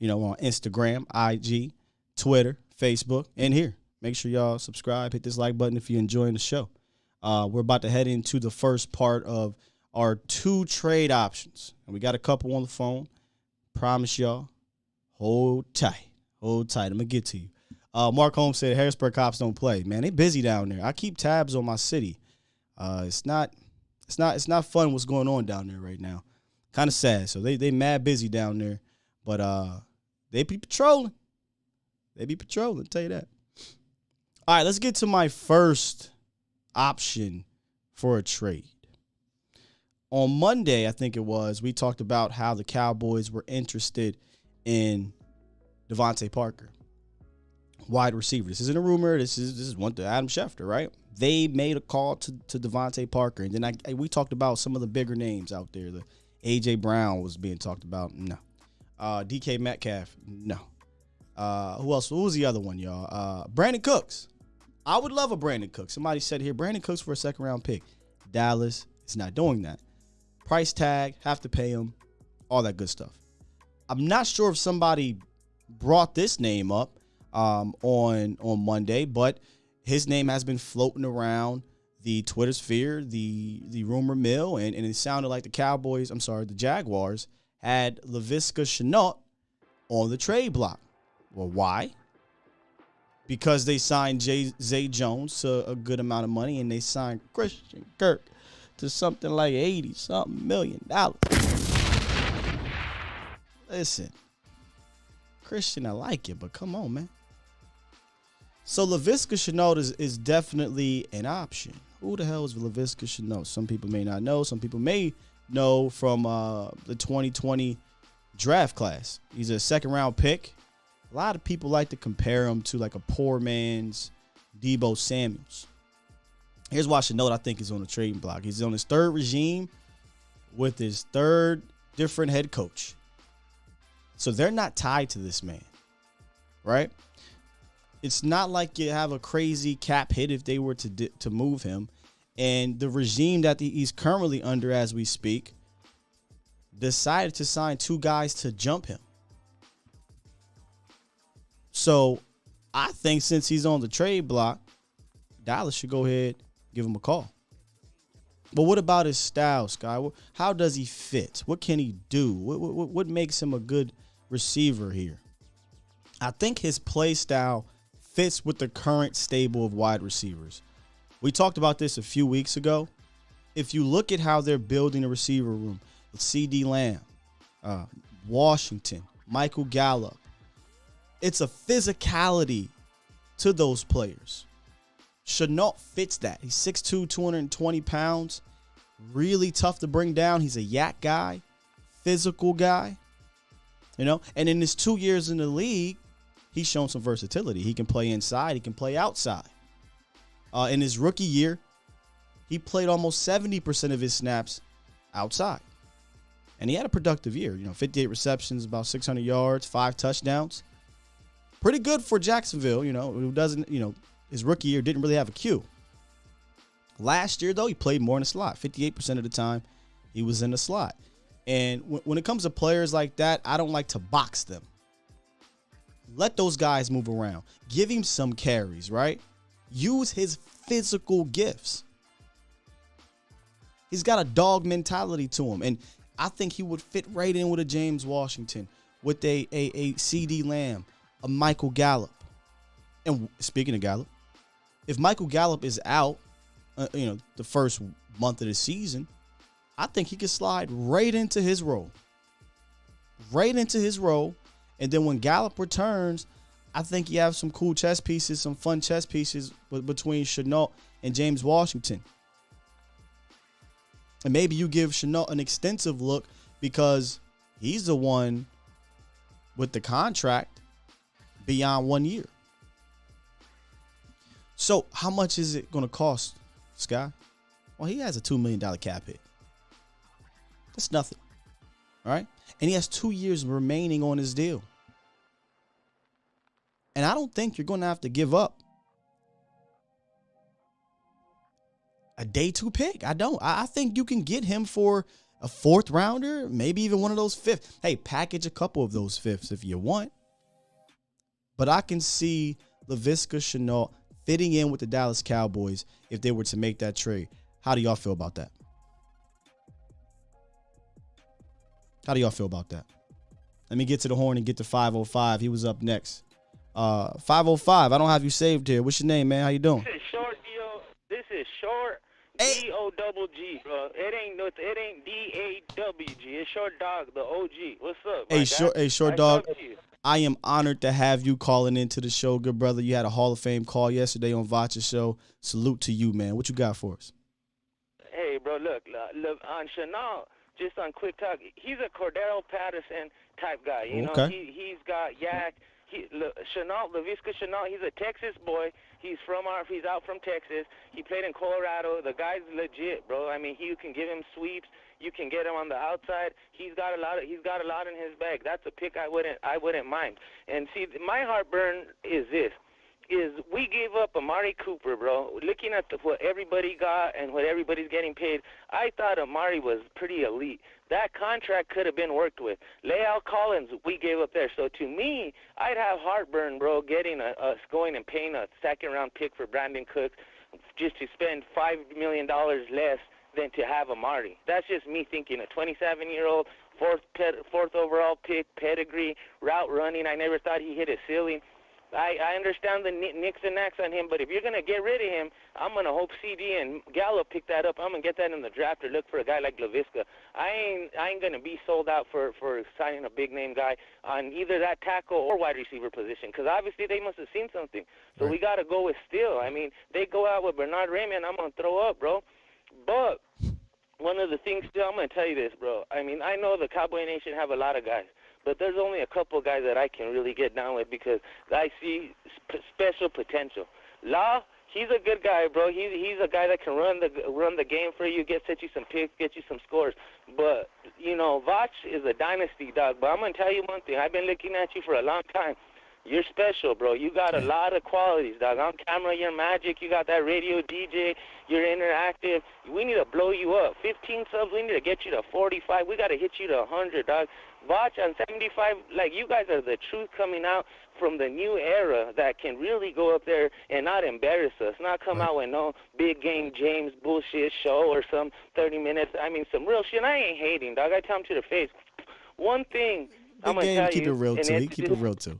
Speaker 3: On Instagram, IG, Twitter, Facebook, and here. Make sure y'all subscribe. Hit this like button if you're enjoying the show. We're about to head into the first part of our 2 trade options. And we got a couple on the phone. Promise y'all, hold tight. Hold tight. I'm going to get to you. Mark Holmes said Harrisburg cops don't play. Man, they busy down there. I keep tabs on my city. It's not fun what's going on down there right now. Kind of sad. So they mad busy down there. But they be patrolling. They be patrolling, I'll tell you that. All right, let's get to my first option for a trade. On Monday, I think it was, we talked about how the Cowboys were interested in Devontae Parker, wide receiver. This isn't a rumor. This is one to Adam Schefter, right? They made a call to Devontae Parker, and then we talked about some of the bigger names out there. The A.J. Brown was being talked about. No. DK Metcalf. No. Who else? Who was the other one, y'all? Brandon Cooks. I would love a Brandon Cooks. Somebody said here, Brandon Cooks for a second-round pick. Dallas is not doing that. Price tag, have to pay him, all that good stuff. I'm not sure if somebody brought this name up on Monday, but his name has been floating around the Twitter sphere, the rumor mill, and it sounded like the Jaguars had Laviska Shenault on the trade block. Well, why? Because they signed Zay Jones to a good amount of money, and they signed Christian Kirk to something like $80-something million. Listen, Christian, I like you, but come on, man. So Laviska Shenault is definitely an option. Who the hell is Laviska Shenault? Some people may not know. Some people may know from the 2020 draft class. He's a second-round pick. A lot of people like to compare him to like a poor man's Deebo Samuels. Here's why Shenault, I think, is on the trading block. He's on his 3rd regime. with his third different head coach. So they're not tied to this man, right? It's not like you have a crazy cap hit if they were to move him. And the regime that he's currently under as we speak decided to sign 2 guys to jump him. So I think since he's on the trade block, Dallas should go ahead and give him a call. But what about his style, Sky? How does he fit? What can he do? What makes him a good receiver here? I think his play style fits with the current stable of wide receivers. We talked about this a few weeks ago. If you look at how they're building a receiver room, CeeDee Lamb, Washington, Michael Gallup, it's a physicality to those players. Shenault fits that. He's 6'2", 220 pounds, really tough to bring down. He's a yak guy, physical guy, and in his 2 years in the league, he's shown some versatility. He can play inside. He can play outside. In his rookie year, he played almost 70% of his snaps outside. And he had a productive year. 58 receptions, about 600 yards, 5 touchdowns. Pretty good for Jacksonville, who doesn't, his rookie year didn't really have a Q. Last year, though, he played more in the slot. 58% of the time, he was in the slot. And when it comes to players like that, I don't like to box them. Let those guys move around. Give him some carries, right? Use his physical gifts. He's got a dog mentality to him. And I think he would fit right in with a James Washington, with a CeeDee Lamb, a Michael Gallup. And speaking of Gallup, if Michael Gallup is out, the first month of the season, I think he could slide right into his role. Right into his role. And then when Gallup returns, I think you have some cool chess pieces, some fun chess pieces between Shenault and James Washington. And maybe you give Shenault an extensive look because he's the one with the contract beyond 1 year. So how much is it going to cost, Sky? Well, he has a $2 million cap hit. That's nothing. All right? And he has 2 years remaining on his deal. And I don't think you're going to have to give up a day 2 pick. I don't. I think you can get him for a 4th rounder, maybe even one of those 5th. Hey, package a couple of those 5ths if you want. But I can see Laviska Shenault fitting in with the Dallas Cowboys if they were to make that trade. How do y'all feel about that? How do y'all feel about that? Let me get to the horn and get to 505. He was up next. 505, I don't have you saved here. What's your name, man? How you doing?
Speaker 8: This is short, D-O. This is short, D-O-double-G, bro. It ain't D-A-W-G. It's Short Dog, the OG. What's up,
Speaker 3: Short Dog. I am honored to have you calling into the show, good brother. You had a Hall of Fame call yesterday on Vacha's show. Salute to you, man. What you got for us?
Speaker 8: Hey, bro, look on Shenault, just on quick talk, he's a Cordero Patterson type guy. You know, he's got yak. Laviska Shenault, he's a Texas boy. He's out from Texas. He played in Colorado. The guy's legit, bro. I mean, you can give him sweeps. You can get him on the outside. He's got a lot in his bag. That's a pick I wouldn't mind. And see, my heartburn is this. We gave up Amari Cooper, bro. Looking at what everybody got and what everybody's getting paid, I thought Amari was pretty elite. That contract could have been worked with. Leal Collins, we gave up there. So to me, I'd have heartburn, bro, getting us going and paying a second-round pick for Brandon Cooks just to spend $5 million less than to have Amari. That's just me thinking. A 27-year-old, fourth overall pick, pedigree, route running. I never thought he hit a ceiling. I understand the nicks and knacks on him, but if you're going to get rid of him, I'm going to hope CD and Gallup pick that up. I'm going to get that in the draft or look for a guy like Laviska. I ain't going to be sold out for signing a big-name guy on either that tackle or wide receiver position because obviously they must have seen something. So we got to go with Steele. I mean, they go out with Bernard Raymond, I'm going to throw up, bro. But one of the things, still, I'm going to tell you this, bro. I mean, I know the Cowboy Nation have a lot of guys. But there's only a couple guys that I can really get down with because I see special potential. Law, he's a good guy, bro. He's a guy that can run the game for you, set you some picks, get you some scores. But Vach is a dynasty, dog. But I'm gonna tell you one thing. I've been looking at you for a long time. You're special, bro. You got a lot of qualities, dog. On camera, you're magic. You got that radio DJ. You're interactive. We need to blow you up. 15 subs, we need to get you to 45. We got to hit you to 100, dog. Vach on 75, like, you guys are the truth coming out from the new era that can really go up there and not embarrass us, not come out with no big game James bullshit show or some 30 minutes. I mean, some real shit. I ain't hating, dog. I tell him to the face. One thing I'm going to tell you.
Speaker 3: Keep it real, too. He keep it real, too.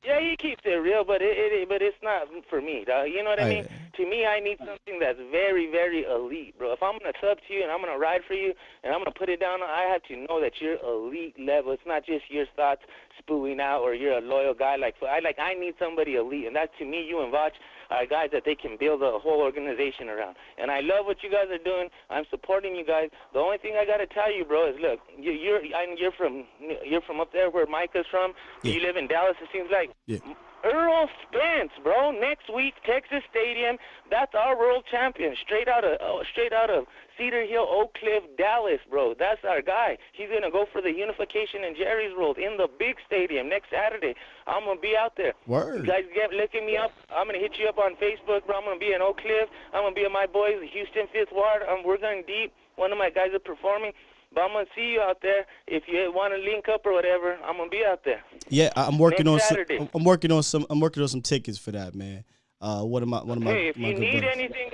Speaker 8: Yeah, he keeps it real, but it's not for me, dog. You know what I mean? To me, I need something that's very, very elite, bro. If I'm going to sub to you and I'm going to ride for you and I'm going to put it down, I have to know that you're elite level. It's not just your thoughts spewing out or you're a loyal guy. I need somebody elite, and that, to me, you and Vach are guys that they can build a whole organization around. And I love what you guys are doing. I'm supporting you guys. The only thing I got to tell you, bro, is look, you're from up there where Micah's from. Yeah. You live in Dallas, it seems like.
Speaker 3: Yeah.
Speaker 8: Earl Spence, bro. Next week, Texas Stadium. That's our world champion, straight out of Cedar Hill, Oak Cliff, Dallas, bro. That's our guy. He's gonna go for the unification in Jerry's World in the big stadium next Saturday. I'm gonna be out there.
Speaker 3: Word.
Speaker 8: You guys looking me up. I'm gonna hit you up on Facebook, bro. I'm gonna be in Oak Cliff. I'm gonna be at my boys, Houston 5th Ward. We're going deep. One of my guys are performing. But I'm gonna see you out there. If you want to link up or whatever, I'm gonna be out there.
Speaker 3: Yeah, I'm working
Speaker 8: next
Speaker 3: on
Speaker 8: Saturday.
Speaker 3: I'm working on some tickets for that, man. One of my
Speaker 8: Hey, if you need anything,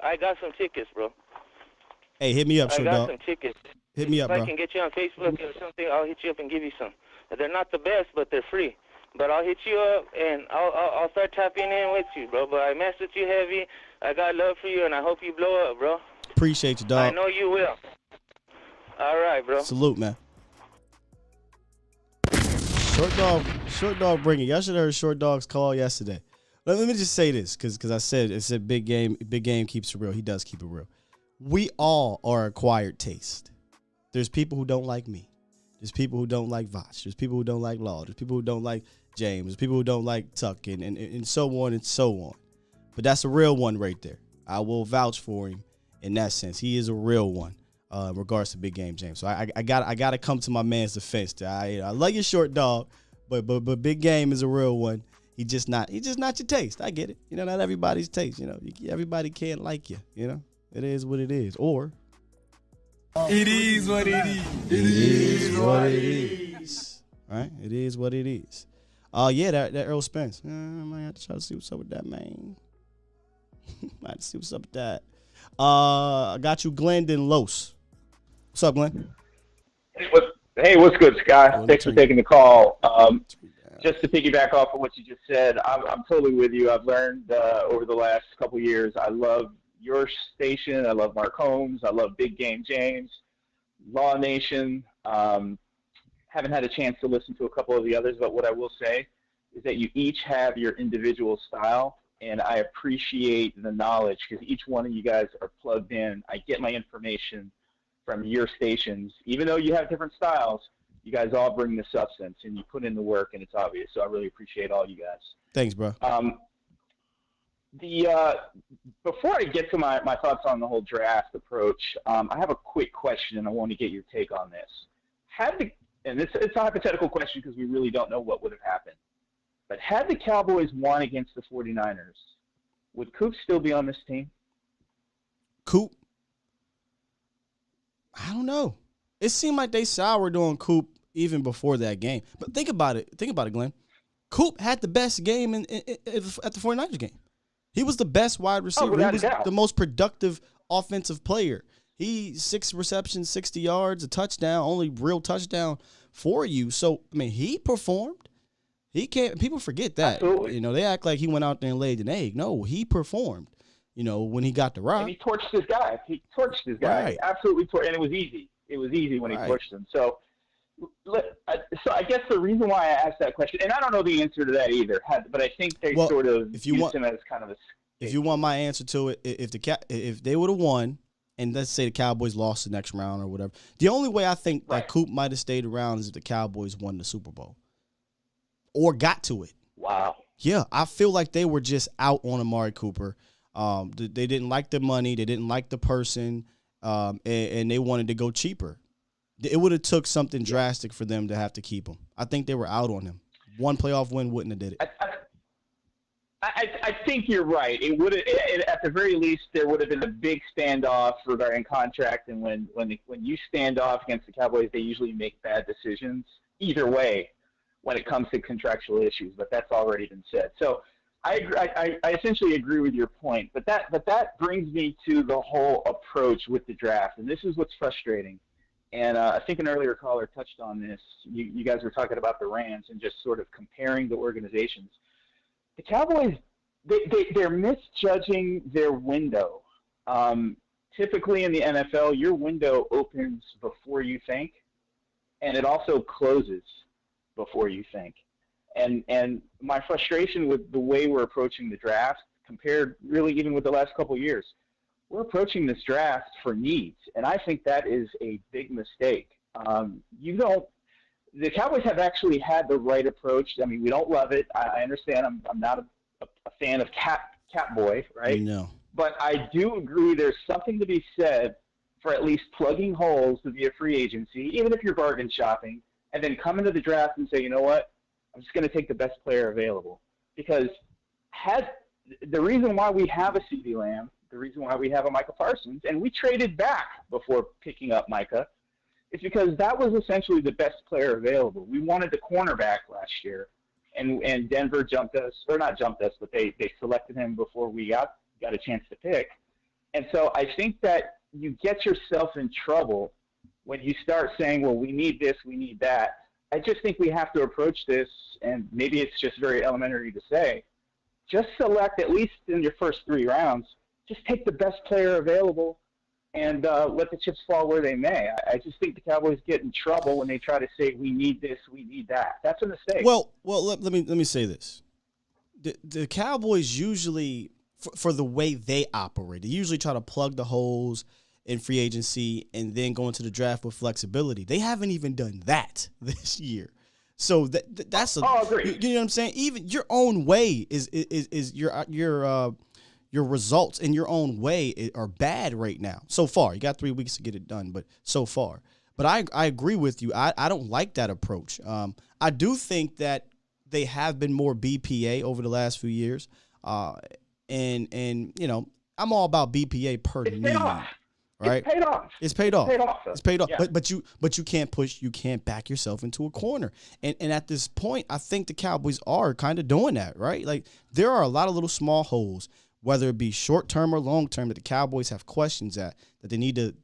Speaker 8: I got some tickets, bro.
Speaker 3: Hey, hit me up,
Speaker 8: I
Speaker 3: Short
Speaker 8: got
Speaker 3: Dog.
Speaker 8: some tickets.
Speaker 3: Hit me up,
Speaker 8: if
Speaker 3: bro.
Speaker 8: I can get you on Facebook or something, I'll hit you up and give you some. They're not the best, but they're free. But I'll hit you up and I'll start tapping in with you, bro. But I mess with you heavy. I got love for you, and I hope you blow up, bro.
Speaker 3: Appreciate you, dog.
Speaker 8: I know you will. All right, bro.
Speaker 3: Salute, man. Short Dog bringing. Y'all should have heard Short Dog's call yesterday. Let me just say this, because I said big game keeps it real. He does keep it real. We all are acquired taste. There's people who don't like me. There's people who don't like Vach. There's people who don't like Law. There's people who don't like James. There's people who don't like Tuck, and so on and so on. But that's a real one right there. I will vouch for him in that sense. He is a real one. In regards to big game James. So I got to come to my man's defense. I love your Short Dog, but big game is a real one. He's just not your taste. I get it. Not everybody's taste. Everybody can't like you. It is what it is. Or
Speaker 9: it is what it is.
Speaker 3: It is what it is. All right, it is what it is. Yeah, that Earl Spence. I might have to try to see what's up with that, man. Might have to see what's up with that. I got you, Glendon Los. What's up, Glenn?
Speaker 10: Hey, what's good, Scott? Thanks for taking the call. Just to piggyback off of what you just said, I'm totally with you. I've learned over the last couple of years, I love your station. I love Mark Holmes. I love Big Game James, Law Nation. Haven't had a chance to listen to a couple of the others, but what I will say is that you each have your individual style, and I appreciate the knowledge because each one of you guys are plugged in. I get my information from your stations. Even though you have different styles, you guys all bring the substance, and you put in the work, and it's obvious. So I really appreciate all you guys.
Speaker 3: Thanks, bro.
Speaker 10: Before I get to my thoughts on the whole draft approach, I have a quick question, and I want to get your take on this. It's a hypothetical question because we really don't know what would have happened. But had the Cowboys won against the 49ers, would Coop still be on this team?
Speaker 3: Coop? I don't know. It seemed like they soured on Coop even before that game. But think about it, Glenn. Coop had the best game at the 49ers game. He was the best wide receiver. He was the most productive offensive player. He 6 receptions, 60 yards, a touchdown, only real touchdown for you. So, I mean, he performed. He can't. People forget that.
Speaker 10: Absolutely.
Speaker 3: They act like he went out there and laid an egg. No, he performed. When he got the rock.
Speaker 10: And he torched his guy.
Speaker 3: Right.
Speaker 10: Absolutely torched. And it was easy. It was easy when he torched him. So I guess the reason why I asked that question, and I don't know the answer to that either, but I think they sort of used him as kind of a.
Speaker 3: If you want my answer to it, if they would have won, and let's say the Cowboys lost the next round or whatever, the only way I think that Coop might have stayed around is if the Cowboys won the Super Bowl or got to it.
Speaker 10: Wow.
Speaker 3: Yeah, I feel like they were just out on Amari Cooper. They didn't like the money. They didn't like the person, and they wanted to go cheaper. It would have took something drastic for them to have to keep him. I think they were out on him. One playoff win wouldn't have did it.
Speaker 10: I think you're right. It would have, at the very least, there would have been a big standoff regarding contract. And when you stand off against the Cowboys, they usually make bad decisions either way when it comes to contractual issues. But that's already been said. So I essentially agree with your point. But that brings me to the whole approach with the draft. And this is what's frustrating. And I think an earlier caller touched on this. You guys were talking about the Rams and just sort of comparing the organizations. The Cowboys, they're misjudging their window. Typically in the NFL, your window opens before you think, and it also closes before you think. And my frustration with the way we're approaching the draft, compared really even with the last couple of years, we're approaching this draft for needs, and I think that is a big mistake. The Cowboys have actually had the right approach. I mean, we don't love it. I understand. I'm not a fan of Catboy, right?
Speaker 3: No.
Speaker 10: But I do agree there's something to be said for at least plugging holes via free agency, even if you're bargain shopping, and then come into the draft and say, you know what, I'm just going to take the best player available. Because the reason why we have a CeeDee Lamb, the reason why we have a Micah Parsons, and we traded back before picking up Micah, is because that was essentially the best player available. We wanted the cornerback last year, and Denver jumped us, or not jumped us, but they selected him before we got a chance to pick. And so I think that you get yourself in trouble when you start saying, well, we need this, we need that. I just think we have to approach this, and maybe it's just very elementary to say, just select, at least in your first 3 rounds, just take the best player available and let the chips fall where they may. I just think the Cowboys get in trouble when they try to say, we need this, we need that. That's a mistake.
Speaker 3: Well, let me say this. The Cowboys usually, for the way they operate, they usually try to plug the holes in free agency and then go into the draft with flexibility. They haven't even done that this year. So that's
Speaker 10: agree.
Speaker 3: You know what I'm saying? Even your own way is your results in your own way are bad right now. So far, you got 3 weeks to get it done, but so far. But I agree with you. I don't like that approach. I do think that they have been more BPA over the last few years. And you know, I'm all about BPA per need. Right?
Speaker 10: It's paid off.
Speaker 3: It's paid off. It's paid off.
Speaker 10: Yeah.
Speaker 3: But you can't back yourself into a corner. And at this point, I think the Cowboys are kind of doing that, right? Like there are a lot of little small holes, whether it be short term or long term, that the Cowboys have questions that they need to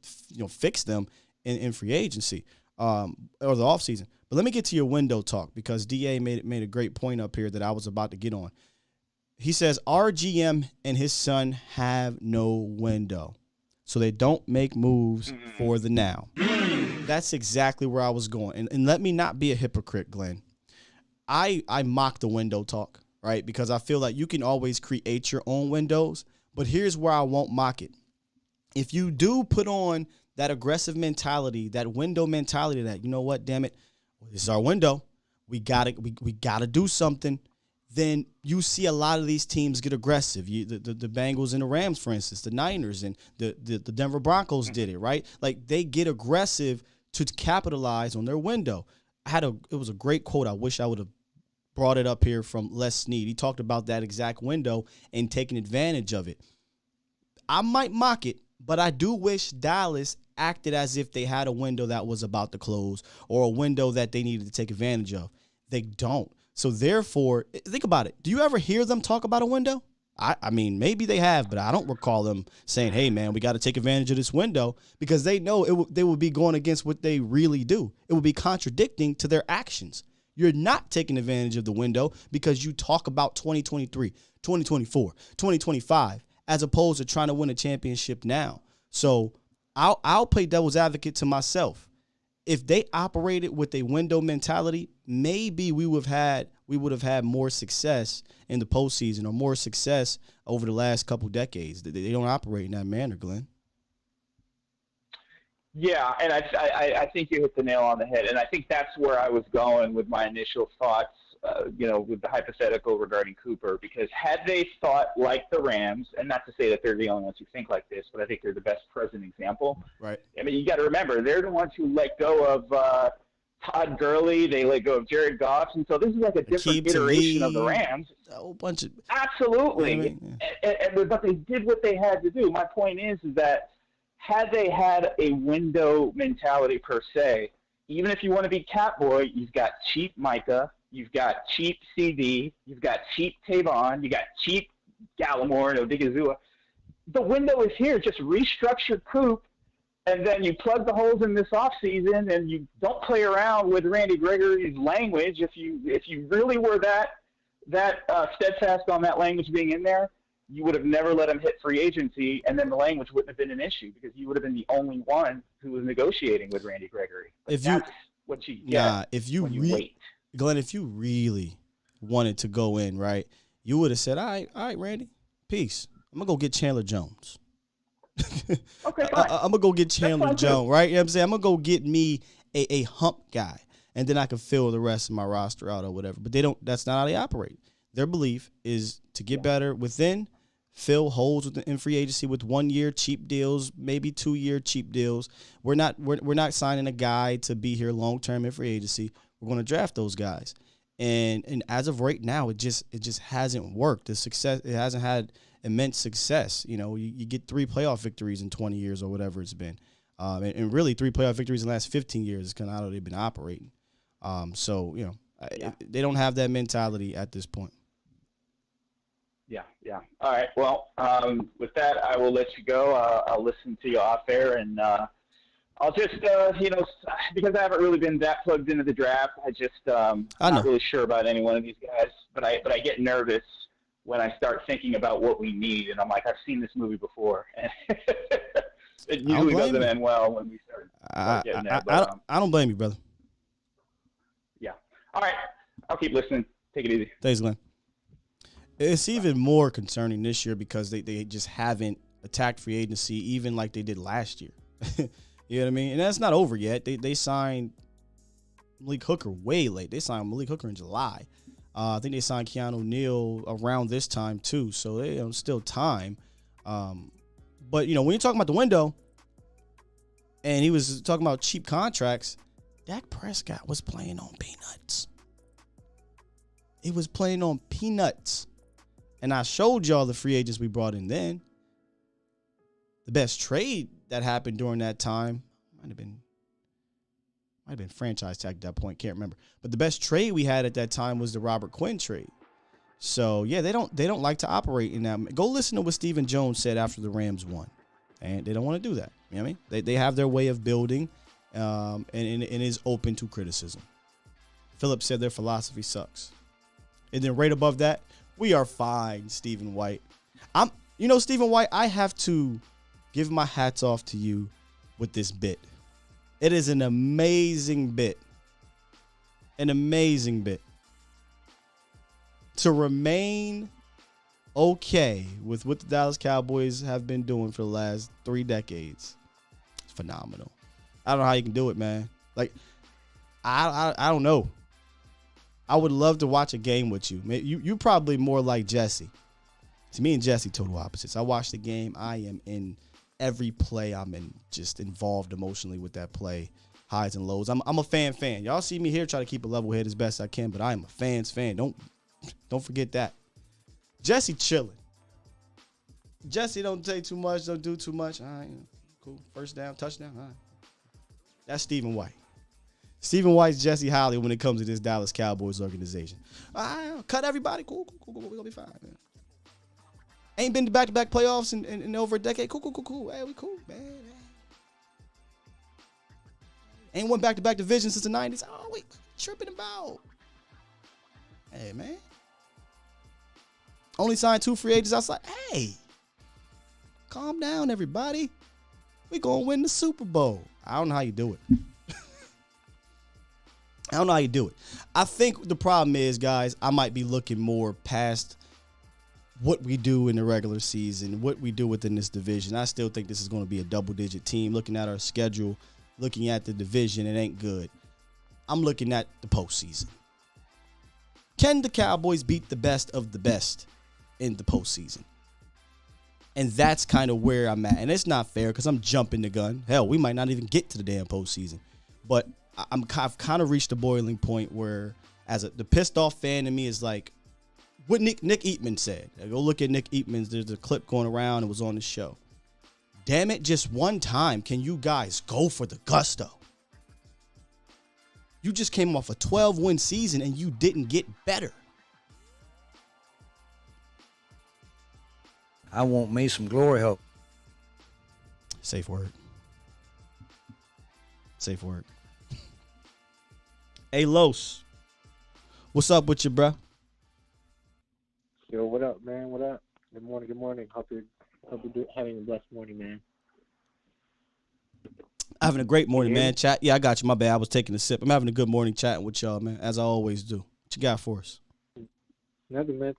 Speaker 3: fix them in free agency or the offseason. But let me get to your window talk, because DA made a great point up here that I was about to get on. He says our GM and his son have no window, so they don't make moves for the now. That's exactly where I was going. And let me not be a hypocrite, Glenn. I mock the window talk, right? Because I feel like you can always create your own windows. But here's where I won't mock it. If you do put on that aggressive mentality, that window mentality, that, you know what, damn it, this is our window, we gotta do something, then you see a lot of these teams get aggressive. The Bengals and the Rams, for instance, the Niners and the Denver Broncos did it, right? Like they get aggressive to capitalize on their window. It was a great quote. I wish I would have brought it up here from Les Snead. He talked about that exact window and taking advantage of it. I might mock it, but I do wish Dallas acted as if they had a window that was about to close or a window that they needed to take advantage of. They don't. So therefore, think about it. Do you ever hear them talk about a window? I mean, maybe they have, but I don't recall them saying, hey, man, we got to take advantage of this window, because they know they would be going against what they really do. It would be contradicting to their actions. You're not taking advantage of the window because you talk about 2023, 2024, 2025, as opposed to trying to win a championship now. So I'll play devil's advocate to myself. If they operated with a window mentality, maybe we would have had more success in the postseason, or more success over the last couple decades. They don't operate in that manner, Glenn.
Speaker 10: Yeah, and I think you hit the nail on the head, and I think that's where I was going with my initial thoughts with the hypothetical regarding Cooper, because had they thought like the Rams, and not to say that they're the only ones who think like this, but I think they're the best present example.
Speaker 3: Right.
Speaker 10: I mean, you got to remember, they're the ones who let go of Todd Gurley. They let go of Jared Goff. And so this is like a different iteration of the Rams.
Speaker 3: A whole bunch of.
Speaker 10: Absolutely. But they did what they had to do. My point is that had they had a window mentality per se, even if you want to be Catboy, you've got cheap Micah, you've got cheap CD, you've got cheap Tavon, you got cheap Gallimore and Odigizua. The window is here. Just restructure Coop, and then you plug the holes in this offseason, and you don't play around with Randy Gregory's language. If you really were that steadfast on that language being in there, you would have never let him hit free agency, and then the language wouldn't have been an issue because you would have been the only one who was negotiating with Randy Gregory. That's what you get when you wait.
Speaker 3: Glenn, if you really wanted to go in, right, you would have said, all right, Randy, peace. I'm going to go get Chandler Jones.
Speaker 10: Okay,
Speaker 3: I'm going to go get Chandler Jones, right? You know what I'm saying? I'm going to go get me a hump guy, and then I can fill the rest of my roster out or whatever. But that's not how they operate. Their belief is to get better within, fill holes in free agency with 1 year cheap deals, maybe 2 year cheap deals. We're not signing a guy to be here long term in free agency. We're going to draft those guys. And as of right now, it just hasn't worked. It hasn't had immense success. You get 3 playoff victories in 20 years or whatever it's been. And really 3 playoff victories in the last 15 years is kind of how they've been operating. They don't have that mentality at this point.
Speaker 10: Yeah. All right. Well, with that, I will let you go. I'll listen to you off air, and I'll just, because I haven't really been that plugged into the draft, I'm not really sure about any one of these guys, but I get nervous when I start thinking about what we need, and I'm like, I've seen this movie before, and it usually doesn't end well when we start getting there.
Speaker 3: I don't blame you, brother.
Speaker 10: Yeah. All right. I'll keep listening. Take it easy.
Speaker 3: Thanks, Glenn. It's even more concerning this year because they just haven't attacked free agency even like they did last year. You know what I mean? And that's not over yet. They signed Malik Hooker way late. They signed Malik Hooker in July. I think they signed Keanu Neal around this time too. So still time. But when you're talking about the window, and he was talking about cheap contracts, Dak Prescott was playing on peanuts. He was playing on peanuts. And I showed y'all the free agents we brought in then. The best trade that happened during that time might have been franchise tag at that point, can't remember. But the best trade we had at that time was the Robert Quinn trade. So yeah, they don't like to operate in that. Go listen to what Stephen Jones said after the Rams won, and they don't want to do that. You know what I mean? They have their way of building, and is open to criticism. Phillips said their philosophy sucks, and then right above that, we are fine, Stephen White. Stephen White, I have to give my hats off to you with this bit. It is an amazing bit. An amazing bit. To remain okay with what the Dallas Cowboys have been doing for the last 3 decades. It's phenomenal. I don't know how you can do it, man. Like, I don't know. I would love to watch a game with you. You probably more like Jesse. To me and Jesse, total opposites. I watch the game. I am in every play. I'm just involved emotionally with that play, highs and lows. I'm a fan. Y'all see me here try to keep a level head as best I can, but I am a fan. Don't forget that. Jesse chilling. Jesse don't say too much, don't do too much. All right, cool. First down, touchdown. All right. That's Stephen White. Stephen White's Jesse Holley when it comes to this Dallas Cowboys organization. All right, cut everybody. Cool. We're going to be fine, man. Ain't been to back-to-back playoffs in over a decade. Cool. Hey, we cool, man. Ain't won back-to-back divisions since the 90s. Oh, we tripping about. Hey, man. Only signed 2 free agents outside. Hey, calm down, everybody. We going to win the Super Bowl. I don't know how you do it. I think the problem is, guys, I might be looking more past what we do in the regular season, what we do within this division. I still think this is going to be a double-digit team. Looking at our schedule, looking at the division, it ain't good. I'm looking at the postseason. Can the Cowboys beat the best of the best in the postseason? And that's kind of where I'm at. And it's not fair because I'm jumping the gun. Hell, we might not even get to the damn postseason. But I've kind of reached a boiling point where, the pissed off fan in me is like, what Nick Eatman said. Go look at Nick Eatman's. There's a clip going around. It was on the show. Damn it, just one time can you guys go for the gusto? You just came off a 12-win season and you didn't get better.
Speaker 11: I want me some glory hole.
Speaker 3: Safe word. Safe word. Hey, Los. What's up with you, bro?
Speaker 12: Yo, what up, man? What up? Good morning. Good morning. Hope you're having a blessed morning, man.
Speaker 3: Having a great morning, man. Chat. Yeah, I got you. My bad. I was taking a sip. I'm having a good morning chatting with y'all, man, as I always do. What you got for us?
Speaker 12: Nothing, man.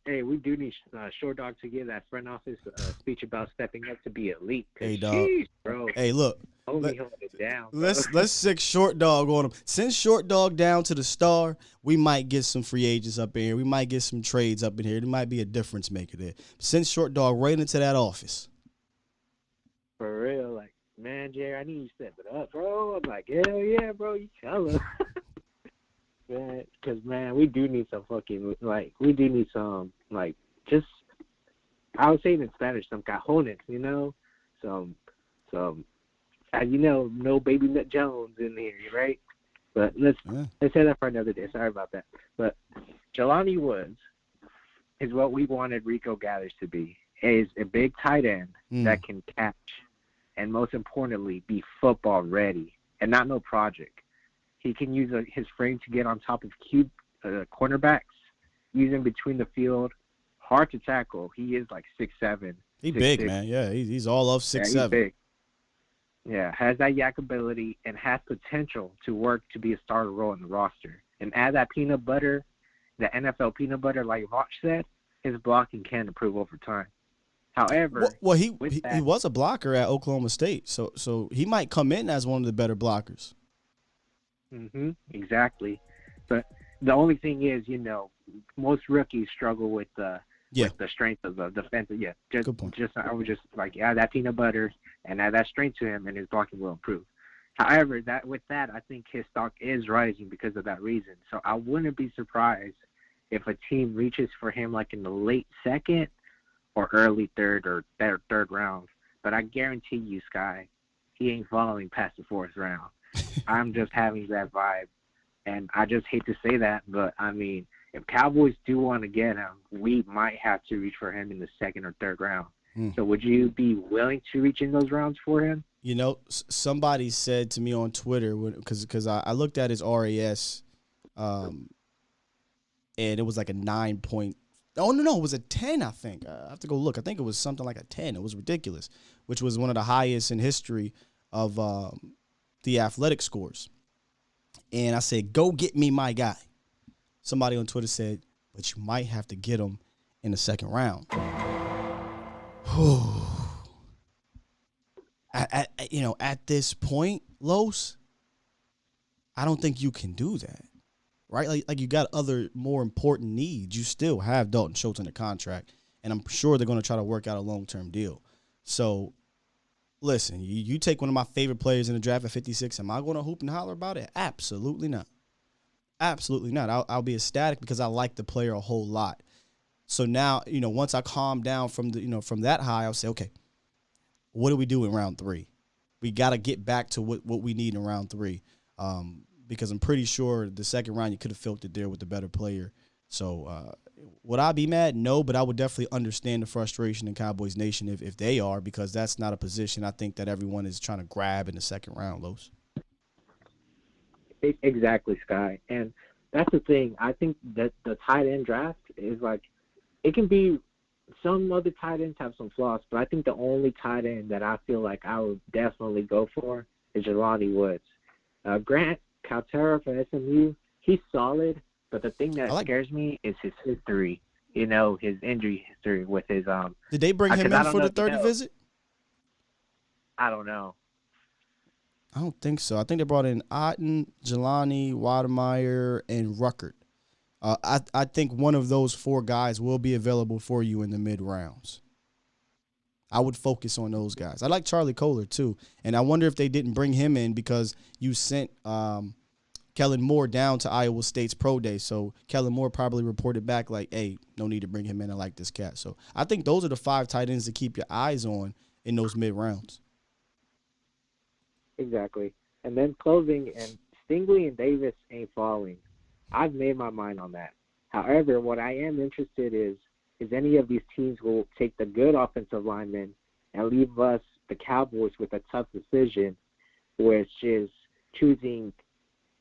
Speaker 12: Hey, we do need Short Dog to give that front office speech about stepping up to be elite.
Speaker 3: Hey, dog.
Speaker 12: Jeez, bro.
Speaker 3: Hey, look.
Speaker 12: Hold it down. Bro.
Speaker 3: Let's stick Short Dog on him. Send Short Dog down to the star. We might get some free agents up in here. We might get some trades up in here. There might be a difference maker there. Send Short Dog right into that office.
Speaker 12: For real, like, man, Jerry, I need you to step it up, bro. I'm like, hell yeah, bro. You tell him. Man, because, man, we do need some fucking, like, we do need some, like, just, I would say in Spanish, some cajones, you know? Some, you know, no Baby Nut Jones in here, right? But let's say that for another day. Sorry about that. But Jelani Woods is what we wanted Rico Gathers to be. Is a big tight end that can catch and, most importantly, be football ready and not no project. He can use his frame to get on top of cornerbacks, use him between the field. Hard to tackle. He is like 6'7".
Speaker 3: He's big, 6'6". Man. Yeah, he's all of 6'7".
Speaker 12: He's big. Yeah, has that yak ability and has potential to work to be a starter role in the roster. And add that peanut butter, the NFL peanut butter, like Voch said, his blocking can improve over time. However,
Speaker 3: he was a blocker at Oklahoma State, so he might come in as one of the better blockers.
Speaker 12: Exactly. But the only thing is, you know, most rookies struggle with the strength of the defensive. Yeah,
Speaker 3: good point.
Speaker 12: I would just like add that peanut butter and add that strength to him, and his blocking will improve. However, I think his stock is rising because of that reason. So I wouldn't be surprised if a team reaches for him like in the late second or early third or third round. But I guarantee you, Sky, he ain't falling past the fourth round. I'm just having that vibe, and I just hate to say that, but I mean, if Cowboys do want to get him, we might have to reach for him in the second or third round. So would you be willing to reach in those rounds for him?
Speaker 3: You know, somebody said to me on Twitter, because I looked at his RAS, and it was like a 9 point. Oh, no, it was a 10, I think. I have to go look. I think it was something like a 10. It was ridiculous, which was one of the highest in history of the athletic scores. And I said, go get me my guy. Somebody on Twitter said, but you might have to get him in the second round. At this point, Los, I don't think you can do that, right? Like you got other more important needs. You still have Dalton Schultz in the contract, and I'm sure they're going to try to work out a long-term deal. So, listen, you take one of my favorite players in the draft at 56. Am I going to hoop and holler about it? Absolutely not. Absolutely not. I'll be ecstatic because I like the player a whole lot. So now, once I calm down from that high, I'll say, okay, what do we do in round 3? We got to get back to what we need in round 3, because I'm pretty sure the second round you could have filtered there with the better player. So would I be mad? No, but I would definitely understand the frustration in Cowboys Nation if they are, because that's not a position I think that everyone is trying to grab in the second round, Los.
Speaker 12: Exactly, Sky. And that's the thing. I think that the tight end draft is like, it can be, some other tight ends have some flaws, but I think the only tight end that I feel like I would definitely go for is Jelani Woods. Grant Caltera for SMU, he's solid, but the thing that scares me is his history, his injury history with his
Speaker 3: Did they bring him in for the 30 visit?
Speaker 12: I don't know.
Speaker 3: I don't think so. I think they brought in Otten, Jelani, Wademeyer, and Ruckert. I think one of those 4 guys will be available for you in the mid rounds. I would focus on those guys. I like Charlie Kohler too, and I wonder if they didn't bring him in because you sent Kellen Moore down to Iowa State's pro day. So Kellen Moore probably reported back like, hey, no need to bring him in. I like this cat. So I think those are the 5 tight ends to keep your eyes on in those mid rounds.
Speaker 12: Exactly. And then closing, and Stingley and Davis ain't falling. I've made my mind on that. However, what I am interested is any of these teams will take the good offensive linemen and leave us, the Cowboys, with a tough decision, which is choosing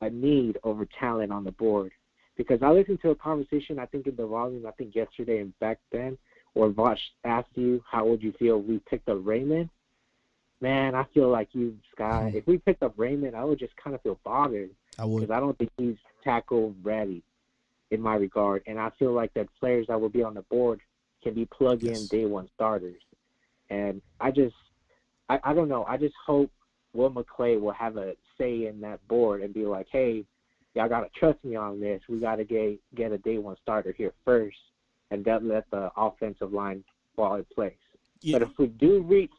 Speaker 12: a need over talent on the board. Because I listened to a conversation, I think in the volume, I think yesterday and back then, where Vosh asked you, how would you feel if we picked up Raymond? Man, I feel like you, Sky. If we picked up Raymond, I would just kind of feel bothered.
Speaker 3: I would.
Speaker 12: Because I don't think he's tackle ready in my regard. And I feel like that players that will be on the board can be plug-in day one starters. And I don't know. I just hope Will McClay will have a say in that board and be like, hey, y'all got to trust me on this. We got to get a day one starter here first and then let the offensive line fall in place. Yeah. But if we do reach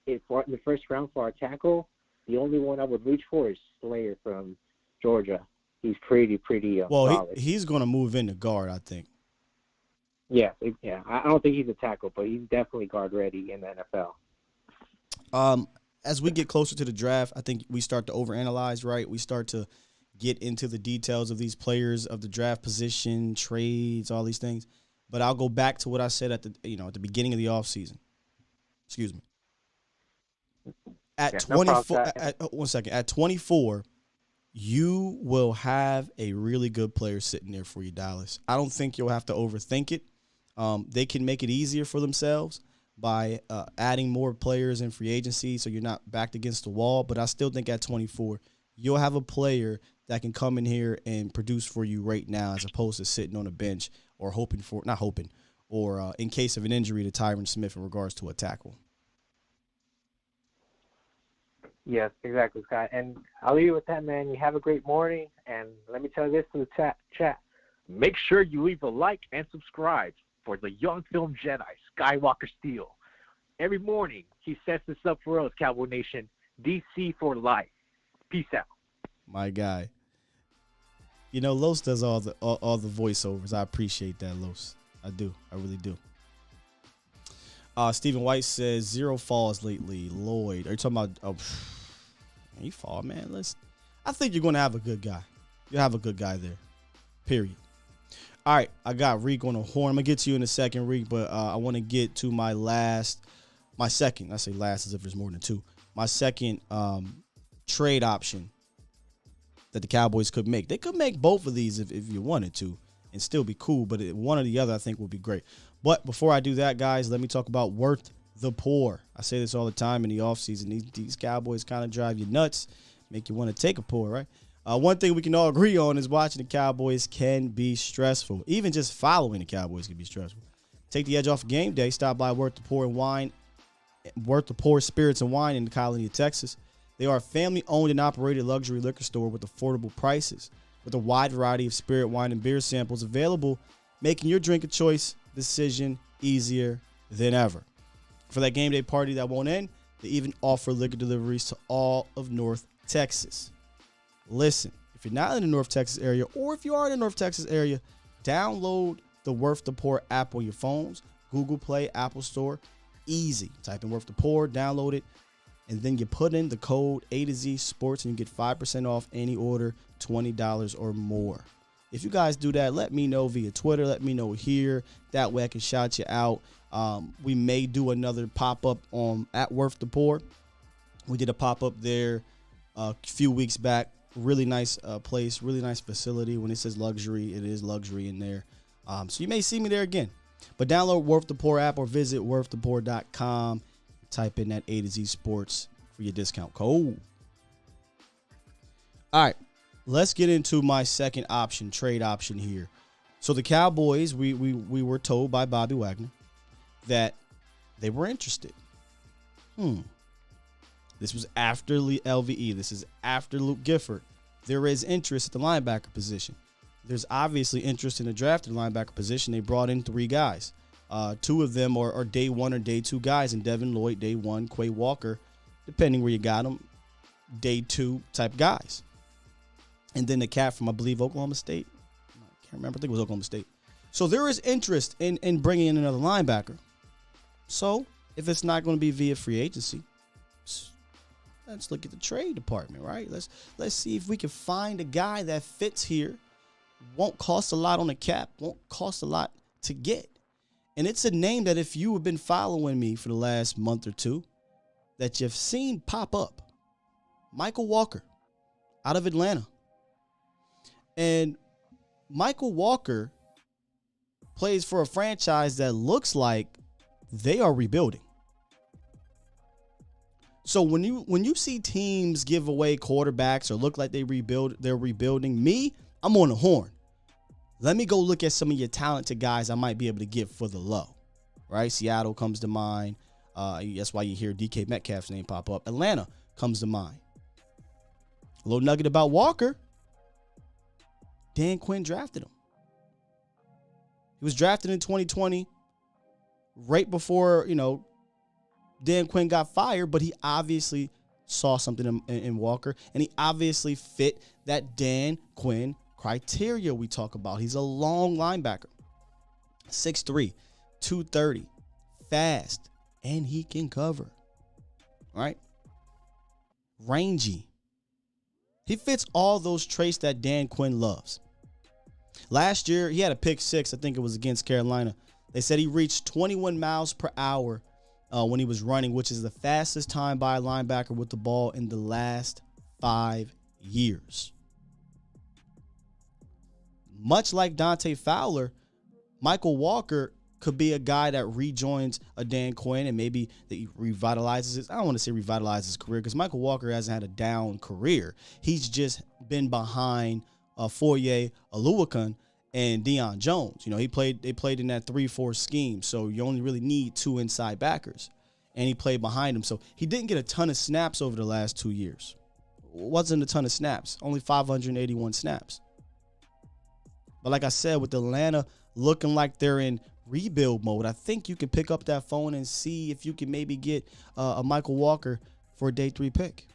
Speaker 12: it in the first round for our tackle, the only one I would reach for is Slayer from Georgia. He's pretty solid.
Speaker 3: He's going to move into guard, I think.
Speaker 12: Yeah. I don't think he's a tackle, but he's definitely guard ready in the NFL.
Speaker 3: As we get closer to the draft, I think we start to overanalyze, right? We start to get into the details of these players, of the draft position, trades, all these things. But I'll go back to what I said at the beginning of the offseason. Excuse me. At 24, at 24, you will have a really good player sitting there for you, Dallas. I don't think you'll have to overthink it. They can make it easier for themselves by adding more players in free agency so you're not backed against the wall. But I still think at 24, you'll have a player that can come in here and produce for you right now as opposed to sitting on a bench or in case of an injury to Tyron Smith in regards to a tackle.
Speaker 12: Yes, exactly, Scott. And I'll leave you with that, man. You have a great morning. And let me tell you this to the chat. Make sure you leave a like and subscribe for the Young Film Jedi, Skywalker Steel. Every morning, he sets this up for us, Cowboy Nation. DC for life. Peace out.
Speaker 3: My guy. You know, Los does all the voiceovers. I appreciate that, Los. I do. I really do. Stephen White says 0 falls lately. Lloyd, are you talking about? Oh, you fall, man. I think you're going to have a good guy. You'll have a good guy there. Period. All right, I got Reek on the horn. I'm gonna get to you in a second, Reek, but I want to get to my second. I say last as if there's more than 2. My second trade option that the Cowboys could make. They could make both of these if you wanted to and still be cool, but one or the other I think would be great. But before I do that, guys, let me talk about Worth the Poor. I say this all the time in the offseason. These Cowboys kind of drive you nuts, make you want to take a pour, right? One thing we can all agree on is watching the Cowboys can be stressful. Even just following the Cowboys can be stressful. Take the edge off of game day. Stop by Worth the Poor Spirits and Wine in the Colony of Texas. They are a family-owned and operated luxury liquor store with affordable prices, with a wide variety of spirit, wine, and beer samples available, making your drink of choice decision easier than ever. For that game day party that won't end, they even offer liquor deliveries to all of North Texas. Listen, if you're not in the North Texas area, or if you are in the North Texas area, download the Worth the Poor app on your phones, Google Play, Apple Store. Easy. Type in Worth the Poor, download it, and then you put in the code A to Z Sports and you get 5% off any order, $20 or more. If you guys do that, let me know via Twitter. Let me know here. That way I can shout you out. We may do another pop-up at Worth the Poor. We did a pop-up there a few weeks back. Really nice place, really nice facility. When it says luxury, it is luxury in there. So you may see me there again. But download Worth the Poor app or visit worththepoor.com. Type in that A to Z Sports for your discount code. All right, let's get into my second option, trade option here. So the Cowboys, we were told by Bobby Wagner that they were interested. This was after LVE. This is after Luke Gifford. There is interest at the linebacker position. there's obviously interest in the drafted linebacker position. They brought in 3 guys. 2 of them are day 1 or day 2 guys, and Devin Lloyd, day 1, Quay Walker, depending where you got them, day 2 type guys. And then the cat from, I believe, Oklahoma State. I can't remember. I think it was Oklahoma State. So there is interest in bringing in another linebacker. So if it's not going to be via free agency, let's look at the trade department, right? Let's see if we can find a guy that fits here, won't cost a lot on the cap, won't cost a lot to get. And it's a name that if you have been following me for the last month or 2, that you've seen pop up. Michael Walker out of Atlanta. And Michael Walker plays for a franchise that looks like they are rebuilding. So when you see teams give away quarterbacks or look like they're rebuilding, I'm on the horn. Let me go look at some of your talented guys I might be able to get for the low, right? Seattle comes to mind. That's why you hear DK Metcalf's name pop up. Atlanta comes to mind. A little nugget about Walker. Dan Quinn drafted him. He was drafted in 2020, right before, Dan Quinn got fired, but he obviously saw something in Walker, and he obviously fit that Dan Quinn criteria we talk about. He's a long linebacker, 6'3", 230, fast, and he can cover, right? Rangy. He fits all those traits that Dan Quinn loves. Last year, he had a pick 6. I think it was against Carolina. They said he reached 21 miles per hour when he was running, which is the fastest time by a linebacker with the ball in the last 5 years. Much like Dante Fowler, Michael Walker could be a guy that rejoins a Dan Quinn and maybe that he revitalizes his, I don't want to say revitalizes his career, because Michael Walker hasn't had a down career. He's just been behind Foye Oluokun and Deion Jones. They played in that 3-4 scheme, so you only really need 2 inside backers. And he played behind him. So he didn't get a ton of snaps over the last 2 years. Wasn't a ton of snaps, only 581 snaps. But like I said, with Atlanta looking like they're in rebuild mode, I think you can pick up that phone and see if you can maybe get a Michael Walker for a day 3 pick.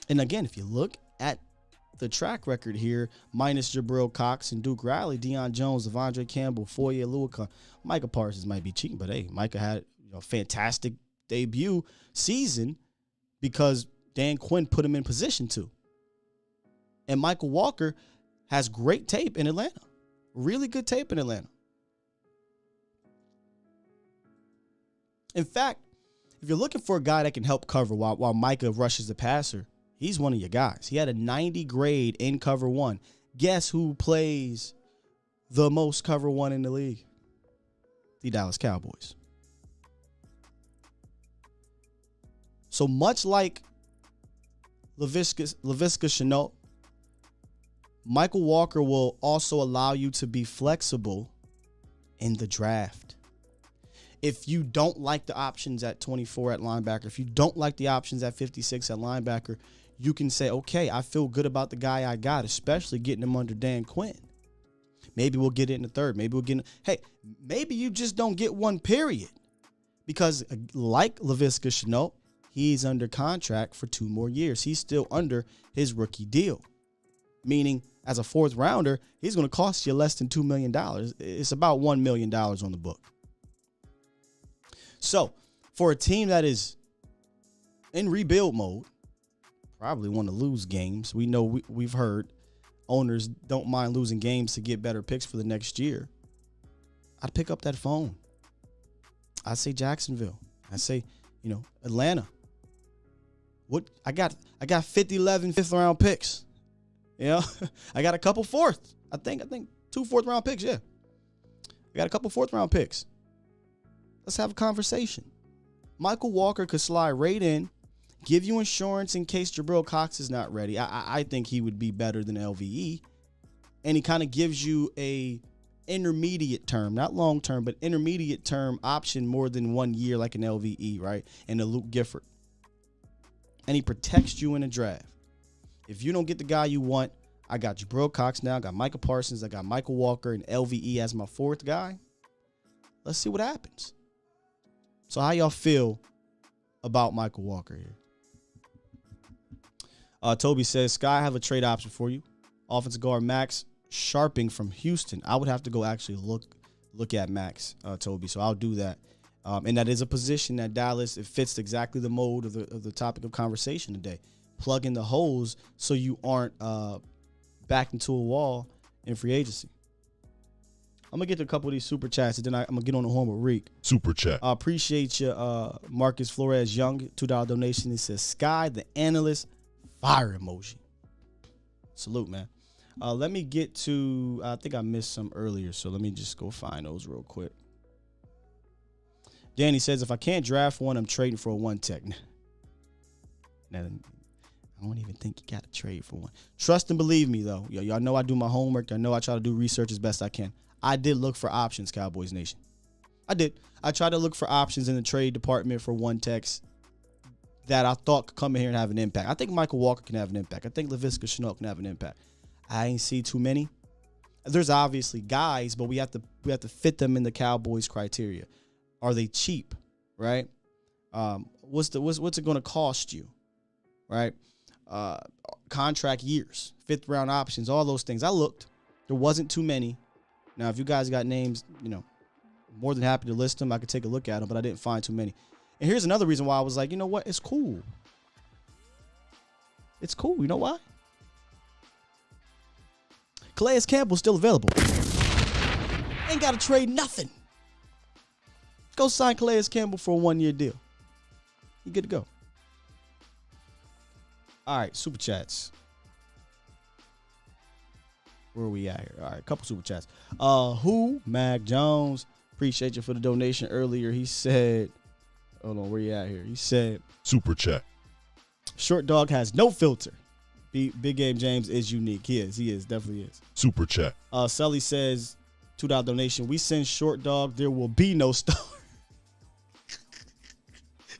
Speaker 3: And again, if you look at the track record here, minus Jabril Cox and Duke Riley, Deion Jones, Devondre Campbell, Foye Oluokun, Micah Parsons might be cheating, but hey, Micah had a fantastic debut season because Dan Quinn put him in position to. And Michael Walker has great tape in Atlanta. Really good tape in Atlanta. In fact, if you're looking for a guy that can help cover while Micah rushes the passer, he's one of your guys. He had a 90 grade in cover 1. Guess who plays the most cover 1 in the league? The Dallas Cowboys. So much like Laviska Shenault, Michael Walker will also allow you to be flexible in the draft. If you don't like the options at 24 at linebacker, if you don't like the options at 56 at linebacker, you can say, okay, I feel good about the guy I got, especially getting him under Dan Quinn. Maybe we'll get it in the third. Maybe you just don't get one, period. Because like Laviska Shenault, he's under contract for 2 more years. He's still under his rookie deal. Meaning, as a 4th rounder, he's going to cost you less than $2 million. It's about $1 million on the book. So, for a team that is in rebuild mode, probably want to lose games. We know we've heard owners don't mind losing games to get better picks for the next year. I'd pick up that phone. I'd say Jacksonville. I'd say, Atlanta. What I got 50, 11, 5th round picks. I got a couple 4th. I think 2 4th round picks, yeah. I got a couple 4th round picks. Let's have a conversation. Michael Walker could slide right in, give you insurance in case Jabril Cox is not ready. I think he would be better than LVE. And he kind of gives you a intermediate term, not long term, but intermediate term option more than 1 year like an LVE, right? And a Luke Gifford. And he protects you in a draft. If you don't get the guy you want, I got Jabril Cox now. I got Micah Parsons. I got Michael Walker and LVE as my fourth guy. Let's see what happens. So how y'all feel about Michael Walker here? Toby says, Sky, I have a trade option for you. Offensive guard Max Sharping from Houston. I would have to go actually look at Max, Toby. So I'll do that. And that is a position that Dallas, it fits exactly the mode of the topic of conversation today. Plug in the holes so you aren't backed into a wall in free agency. I'm going to get to a couple of these super chats, and then I'm going to get on the horn with Reek.
Speaker 13: Super chat.
Speaker 3: I appreciate you, Marcus Flores Young, $2 donation. He says, Sky, the analyst, fire emoji. Salute, man. Let me get to, I think I missed some earlier, so let me just go find those real quick. Danny says, if I can't draft one, I'm trading for a one tech. Now, I don't even think you got to trade for one. Trust and believe me, though. Y'all know I do my homework. I know I try to do research as best I can. I did look for options, Cowboys Nation. I did. I tried to look for options in the trade department for one techs that I thought could come in here and have an impact. I think Michael Walker can have an impact. I think Laviska Shenault can have an impact. I ain't see too many. There's obviously guys, but we have to fit them in the Cowboys criteria. Are they cheap, right? What's it going to cost you, right? Contract years, fifth round options, all those things. I looked. There wasn't too many. Now, if you guys got names, more than happy to list them. I could take a look at them, but I didn't find too many. And here's another reason why I was like, you know what? It's cool. It's cool. You know why? Calais Campbell's still available. Ain't got to trade nothing. Go sign Calais Campbell for a one-year deal. You good to go. All right, super chats. Where are we at here? All right, a couple super chats. Mac Jones, appreciate you for the donation earlier. He said, hold on, where you at here? He said,
Speaker 13: super chat.
Speaker 3: Short Dog has no filter. Big Game James is unique. He is, definitely is.
Speaker 13: Super chat.
Speaker 3: Sully says, $2 donation. We send Short Dog, there will be no star.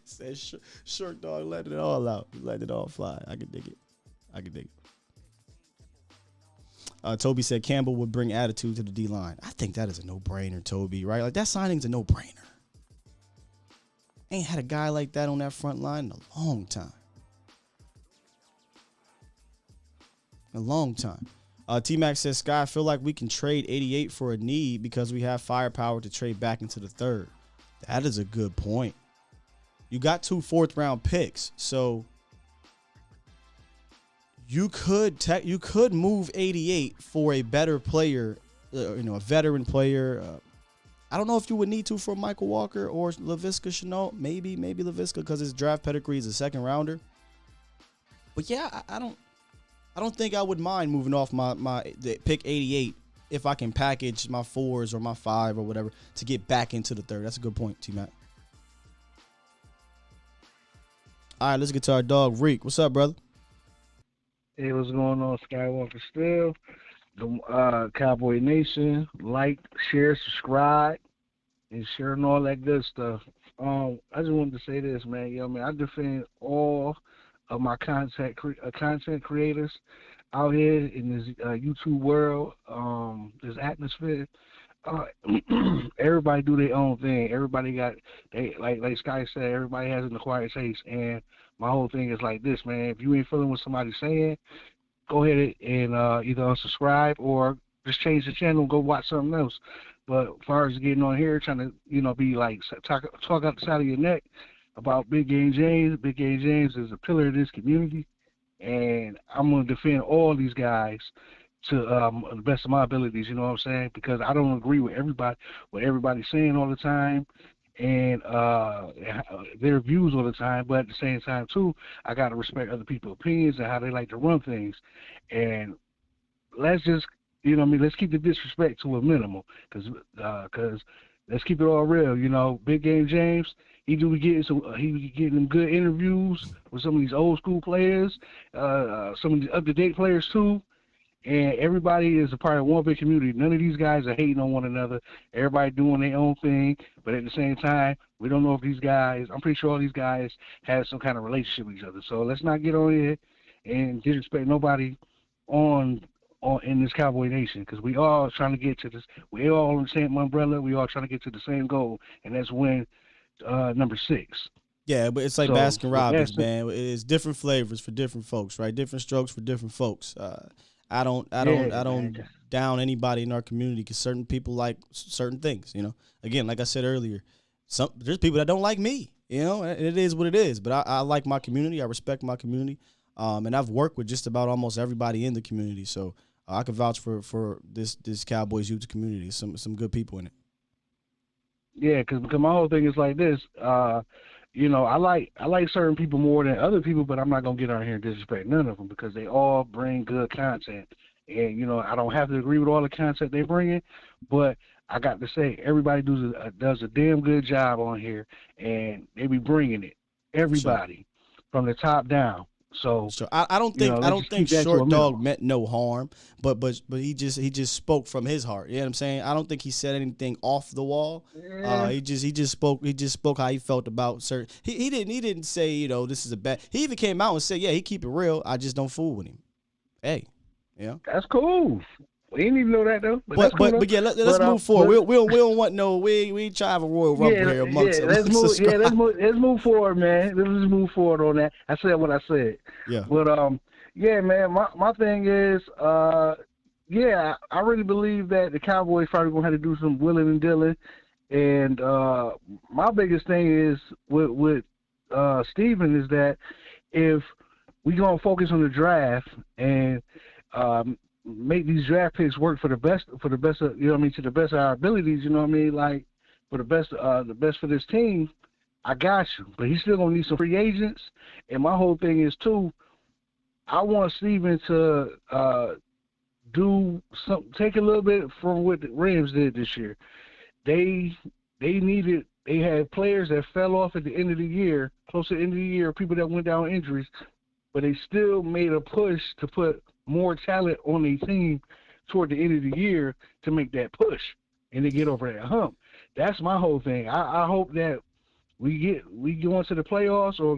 Speaker 3: Says Short Dog let it all out. Let it all fly. I can dig it. Toby said Campbell would bring attitude to the D-line. I think that is a no-brainer, Toby, right? Like, that signing's a no-brainer. Ain't had a guy like that on that front line in a long time. T-Mac says, Sky, I feel like we can trade 88 for a need because we have firepower to trade back into the third. That is a good point. You got 2 fourth-round picks, so you could move 88 for a better player, a veteran player. I don't know if you would need to for Michael Walker or Laviska Shenault. Maybe Laviska because his draft pedigree is a second rounder. But yeah, I don't think I would mind moving off the pick 88 if I can package my 4s or my 5 or whatever to get back into the third. That's a good point, T-Mac. All right, let's get to our dog, Reek. What's up, brother?
Speaker 14: Hey, what's going on, Skywalker Still? The Cowboy Nation, like, share, subscribe, and sharing all that good stuff. I just wanted to say this, man. I defend all of my content creators out here in this YouTube world, this atmosphere. Everybody do their own thing. Everybody got like Sky said, everybody has an acquired taste. And my whole thing is like this, man. If you ain't feeling what somebody's saying, go ahead and either unsubscribe or just change the channel and go watch something else. But as far as getting on here, trying to be like talk out the side of your neck about Big Game James. Big Game James is a pillar of this community, and I'm gonna defend all these guys to the best of my abilities, you know what I'm saying? Because I don't agree with what everybody's saying all the time and their views all the time, but at the same time, too, I got to respect other people's opinions and how they like to run things. And let's just, let's keep the disrespect to a minimal because let's keep it all real. Big Game James, he be getting them good interviews with some of these old school players, some of the up-to-date players, too. And everybody is a part of one big community. None of these guys are hating on one another. Everybody doing their own thing. But at the same time, we don't know if these guys, I'm pretty sure all these guys have some kind of relationship with each other. So let's not get on here and disrespect nobody on in this Cowboy Nation, because we all trying to get to this. We all on the same umbrella. We all trying to get to the same goal, and that's win number 6.
Speaker 3: Yeah, but it's like Baskin Robbins, man. It's different flavors for different folks, right? Different strokes for different folks. I don't down anybody in our community because certain people like certain things. Again, like I said earlier, there's people that don't like me. It is what it is. But I like my community. I respect my community, and I've worked with just about almost everybody in the community. So I can vouch for this Cowboys youth community. Some good people in it.
Speaker 14: Yeah, because my whole thing is like this. I like certain people more than other people, but I'm not gonna get on here and disrespect none of them because they all bring good content. And I don't have to agree with all the content they bring in, but I got to say everybody does a damn good job on here, and they be bringing it. Everybody from the top down. So
Speaker 3: I don't think Short Dog meant no harm, but he just spoke from his heart. You know what I'm saying? I don't think he said anything off the wall.
Speaker 14: Yeah.
Speaker 3: He just spoke how he felt about certain. He didn't say this is a bad. He even came out and said he keep it real. I just don't fool with him. Hey,
Speaker 14: that's cool. We didn't even know that though.
Speaker 3: But yeah, let's move forward. We don't want no. We ain't trying to have a Royal Rumble here amongst us.
Speaker 14: Let's move forward, man. Let's just move forward on that. I said what I said.
Speaker 3: Yeah.
Speaker 14: But man. My thing is, I really believe that the Cowboys probably gonna have to do some willing and dealing. And my biggest thing is with Steven is that if we gonna focus on the draft and make these draft picks work for the best of, to the best of our abilities, like for the best for this team, I got you. But he's still gonna need some free agents. And my whole thing is too, I want Steven to take a little bit from what the Rams did this year. They had players that fell off at the end of the year, close to the end of the year, people that went down with injuries, but they still made a push to put more talent on a team toward the end of the year to make that push and to get over that hump. That's my whole thing. I hope that we go into the playoffs or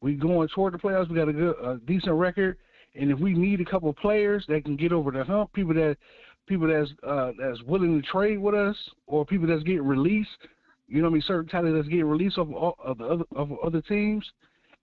Speaker 14: we going toward the playoffs. We got a decent record, and if we need a couple of players that can get over the hump, people that's willing to trade with us, or people that's getting released, certain talent that's getting released of other teams,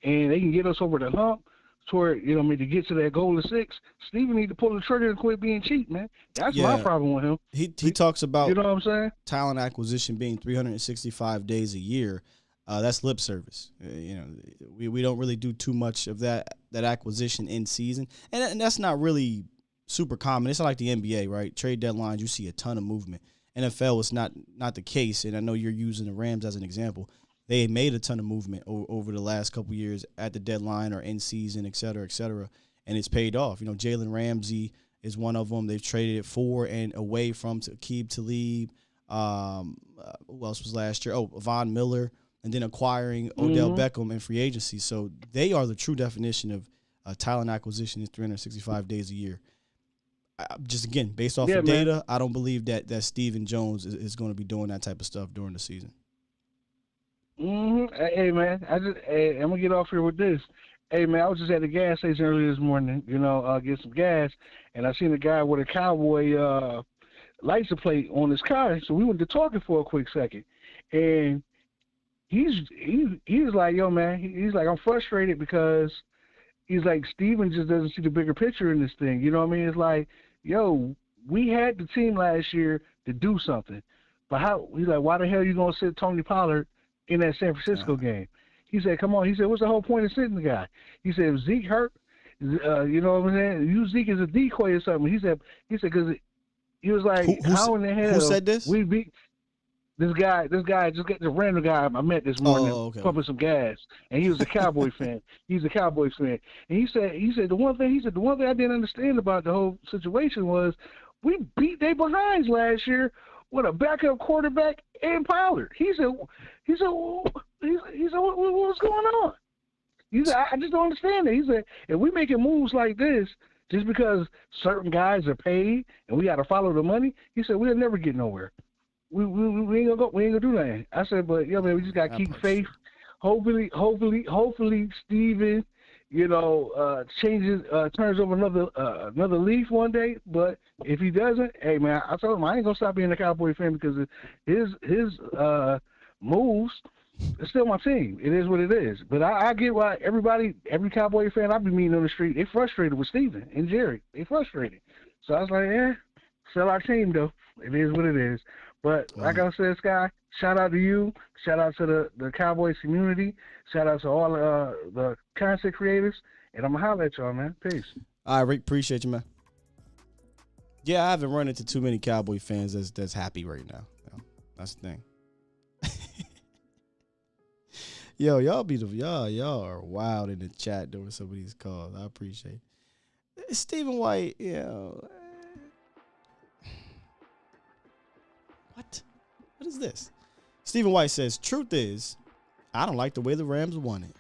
Speaker 14: and they can get us over the hump toward, to get to that goal of 6. Steven need to pull the trigger and quit being cheap, man. That's my problem with him.
Speaker 3: He talks about,
Speaker 14: what I'm saying?
Speaker 3: Talent acquisition being 365 days a year. That's lip service. We don't really do too much of that acquisition in season, and that's not really super common. It's not like the NBA, right? Trade deadlines, you see a ton of movement. NFL is not the case, and I know you're using the Rams as an example. They made a ton of movement over the last couple of years at the deadline or in season, et cetera, and it's paid off. Jalen Ramsey is one of them. They've traded it for and away from Aqib Talib. Who else was last year? Von Miller, and then acquiring Odell Beckham in free agency. So they are the true definition of talent acquisition is 365 days a year. Just again, based off of data, man. I don't believe that Stephen Jones is going to be doing that type of stuff during the season.
Speaker 14: Hey man, I'm gonna get off here with this. Hey man, I was just at the gas station earlier this morning, get some gas, and I seen a guy with a Cowboy license plate on his car. So we went to talking for a quick second, and he was like, "Yo man," he's like, "I'm frustrated because he's like Steven just doesn't see the bigger picture in this thing." You know what I mean? It's like, yo, we had the team last year to do something, but he's like, why the hell are you gonna sit Tony Pollard in that San Francisco game? He said, come on. He said, what's the whole point of sitting the guy? He said, if Zeke hurt, you know what I'm saying? Use Zeke as a decoy or something. He said, because he was like, how in the hell?
Speaker 3: Who said this?
Speaker 14: We beat this guy, just got the random guy I met this morning pumping some gas. And he was a Cowboy fan. He's a Cowboys fan. And he said, the one thing I didn't understand about the whole situation was we beat their behinds last year with a backup quarterback and Pollard. He said, what was going on? He said, I just don't understand it. He said, if we making moves like this just because certain guys are paid and we got to follow the money, he said, we'll never get nowhere. We ain't gonna do that. I said, but man, we just gotta keep faith. Hopefully, Steven changes, turns over another leaf one day. But if he doesn't, hey man, I told him I ain't gonna stop being a Cowboy fan because his moves. It's still my team. It is what it is. But I get why every Cowboy fan I be meeting on the street, they frustrated with Steven and Jerry. They frustrated. So I was like, sell our team though. It is what it is. But like I said, Sky, shout out to you. Shout out to the Cowboys community. Shout out to all the content creators. And I'm going to holler at y'all, man. Peace.
Speaker 3: All right, Rick. Appreciate you, man. Yeah, I haven't run into too many Cowboy fans that's happy right now. That's the thing. Yo, y'all are wild in the chat during some of these calls. I appreciate it. Stephen White, what? What is this? Stephen White says, truth is, I don't like the way the Rams won it.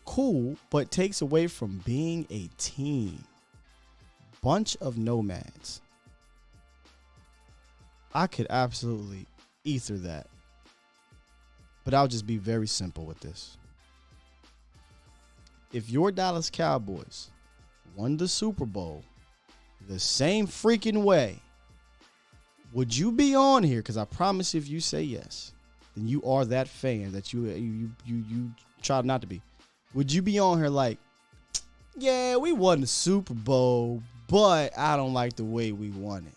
Speaker 3: Cool, but takes away from being a team. Bunch of nomads. I could absolutely ether that. But I'll just be very simple with this. If your Dallas Cowboys won the Super Bowl the same freaking way, would you be on here? Because I promise if you say yes, then you are that fan that you try not to be. Would you be on here like, yeah, we won the Super Bowl, but I don't like the way we won it?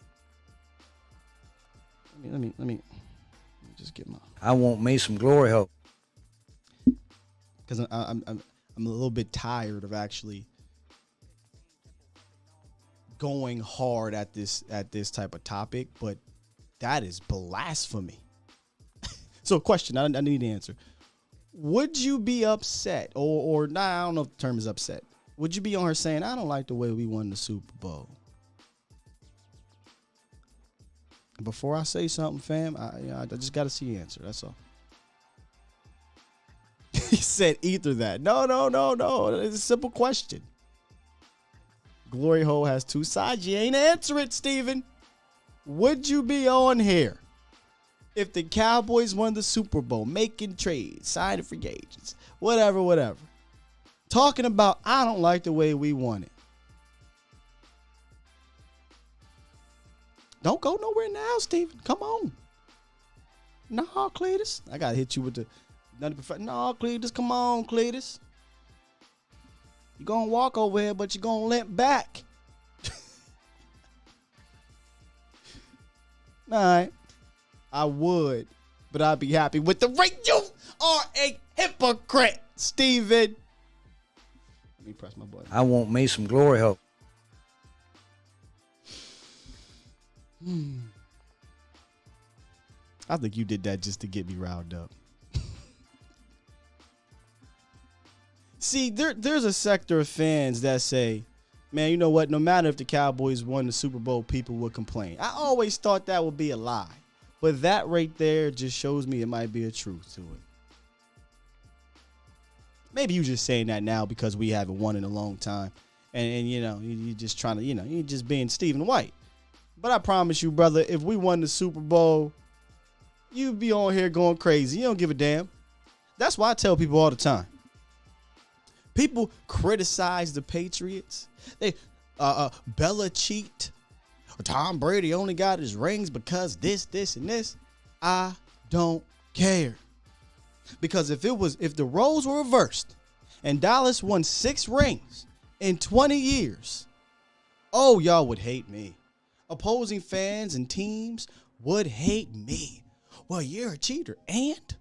Speaker 3: Let me just get my.
Speaker 11: I want me some glory hole.
Speaker 3: Because I'm a little bit tired of actually going hard at this type of topic, but that is blasphemy. So, question I need to answer: would you be upset, or nah, I don't know if the term is upset? Would you be on her saying, "I don't like the way we won the Super Bowl"? Before I say something, fam, I just got to see your answer. That's all. He said either that. No. It's a simple question. Glory hole has two sides. You ain't answer it, Steven. Would you be on here if the Cowboys won the Super Bowl, making trades, signing free agents, whatever, talking about, I don't like the way we won it? Don't go nowhere now, Steven. Come on. No, Cletus. I got to hit you with the... No, Cletus. Come on, Cletus. You're going to walk over here, but you're going to limp back. All right. I would, but I'd be happy with the rate. You are a hypocrite, Steven. Let me press my button.
Speaker 11: I want me some glory hole.
Speaker 3: I think you did that just to get me riled up. See, there's a sector of fans that say, man, you know what? No matter if the Cowboys won the Super Bowl, people would complain. I always thought that would be a lie. But that right there just shows me it might be a truth to it. Maybe you just saying that now because we haven't won in a long time. And you're just trying to, you're just being Stephen White. But I promise you, brother, if we won the Super Bowl, you'd be on here going crazy. You don't give a damn. That's why I tell people all the time. People criticize the Patriots. They Bella cheat. Tom Brady only got his rings because this, and this. I don't care. Because if the roles were reversed and Dallas won 6 rings in 20 years, oh, y'all would hate me. Opposing fans and teams would hate me. Well, you're a cheater. And?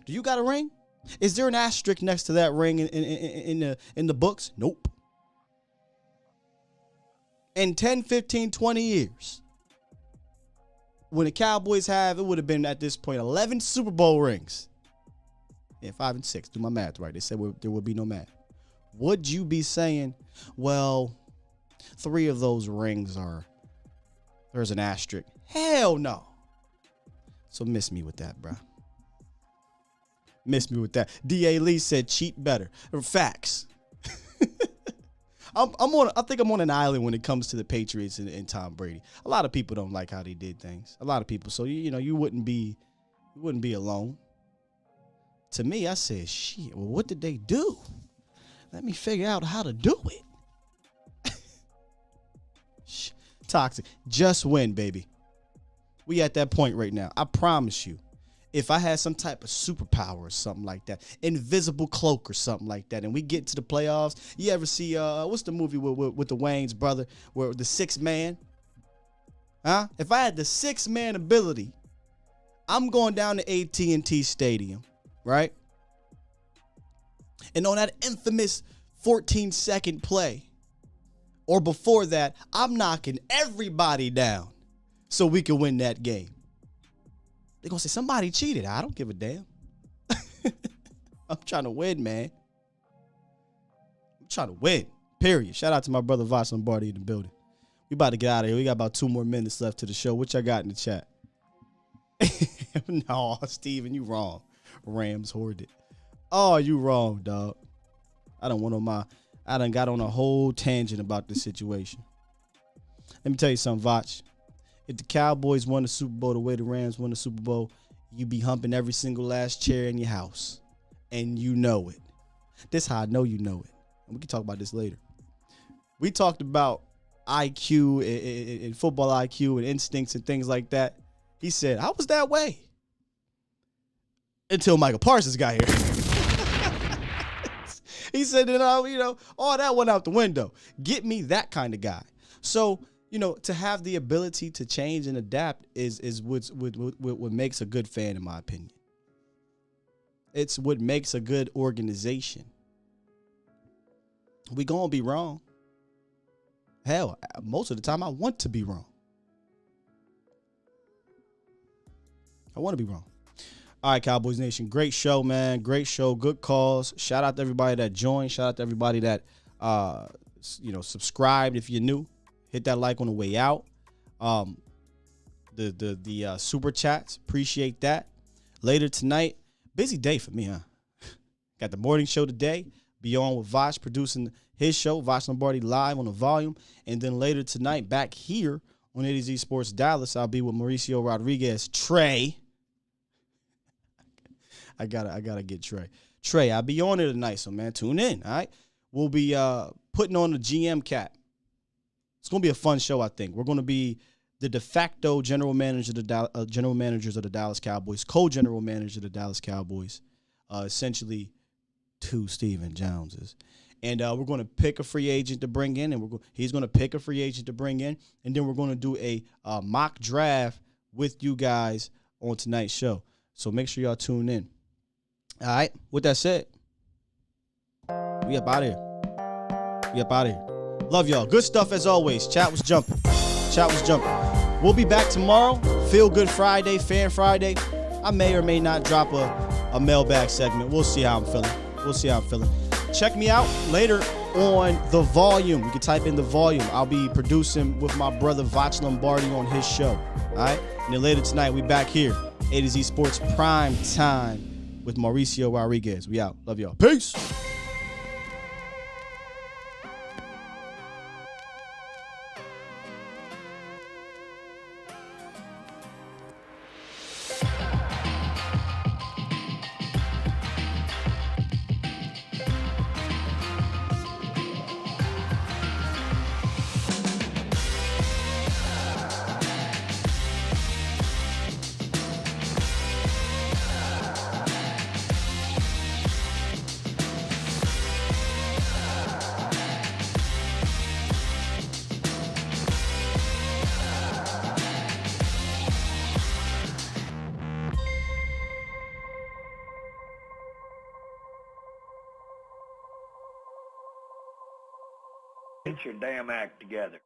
Speaker 3: Do you got a ring? Is there an asterisk next to that ring in the books? Nope. In 10, 15, 20 years, when the Cowboys have, it would have been at this point 11 Super Bowl rings. Yeah, 5 and 6. Do my math right. They said there would be no math. Would you be saying, well, 3 of those rings there's an asterisk? Hell no. So miss me with that, bro. Miss me with that. D.A. Lee said cheat better. Facts. I think I'm on an island when it comes to the Patriots and Tom Brady. A lot of people don't like how they did things. A lot of people. So you wouldn't be alone. To me, I said, shit, well, what did they do? Let me figure out how to do it. Toxic. Just win, baby. We at that point right now. I promise you. If I had some type of superpower or something like that, invisible cloak or something like that, and we get to the playoffs, you ever see, what's the movie with the Wayne's brother, where the sixth man? Huh? If I had the sixth man ability, I'm going down to AT&T Stadium, right? And on that infamous 14-second play, or before that, I'm knocking everybody down so we can win that game. They're going to say, somebody cheated. I don't give a damn. I'm trying to win, man. I'm trying to win, period. Shout out to my brother Vosh Lombardi in the building. We about to get out of here. We got about 2 more minutes left to the show. What y'all got in the chat? No, Steven, you wrong. Rams hoarded. Oh, you wrong, dog. I done got on a whole tangent about this situation. Let me tell you something, Voch. If the Cowboys won the Super Bowl the way the Rams won the Super Bowl, you be humping every single last chair in your house. And you know it. This is how I know you know it. And we can talk about this later. We talked about IQ and football IQ and instincts and things like that. He said, I was that way. Until Michael Parsons got here. He said that, all that went out the window. Get me that kind of guy. So, to have the ability to change and adapt is what makes a good fan, in my opinion. It's what makes a good organization. We gonna be wrong. Hell, most of the time I want to be wrong. I want to be wrong. All right, Cowboys Nation. Great show, man. Great show. Good calls. Shout out to everybody that joined. Shout out to everybody that, subscribed if you're new. Hit that like on the way out. The super chats. Appreciate that. Later tonight, busy day for me, huh? Got the morning show today. Be on with Vosh producing his show, Vosh Lombardi live on the volume. And then later tonight, back here on A to Z Sports Dallas, I'll be with Mauricio Rodriguez. Trey. I gotta get Trey. Trey, I'll be on it tonight, so man, tune in. All right. We'll be putting on the GM cap. It's gonna be a fun show, I think. We're gonna be the de facto general managers of the Dallas Cowboys, co-general manager of the Dallas Cowboys, essentially 2 Stephen Joneses. And we're going to pick a free agent to bring in, and he's going to pick a free agent to bring in, and then we're going to do a mock draft with you guys on tonight's show. So make sure y'all tune in. All right. With that said, we up out of here. Love y'all. Good stuff as always. Chat was jumping. We'll be back tomorrow. Feel Good Friday, Fan Friday. I may or may not drop a mailbag segment. We'll see how I'm feeling. Check me out later on The Volume. You can type in The Volume. I'll be producing with my brother Voch Lombardi on his show. All right? And then later tonight, we back here, A to Z Sports Prime Time with Mauricio Rodriguez. We out. Love y'all. Peace.
Speaker 13: Get your damn act together.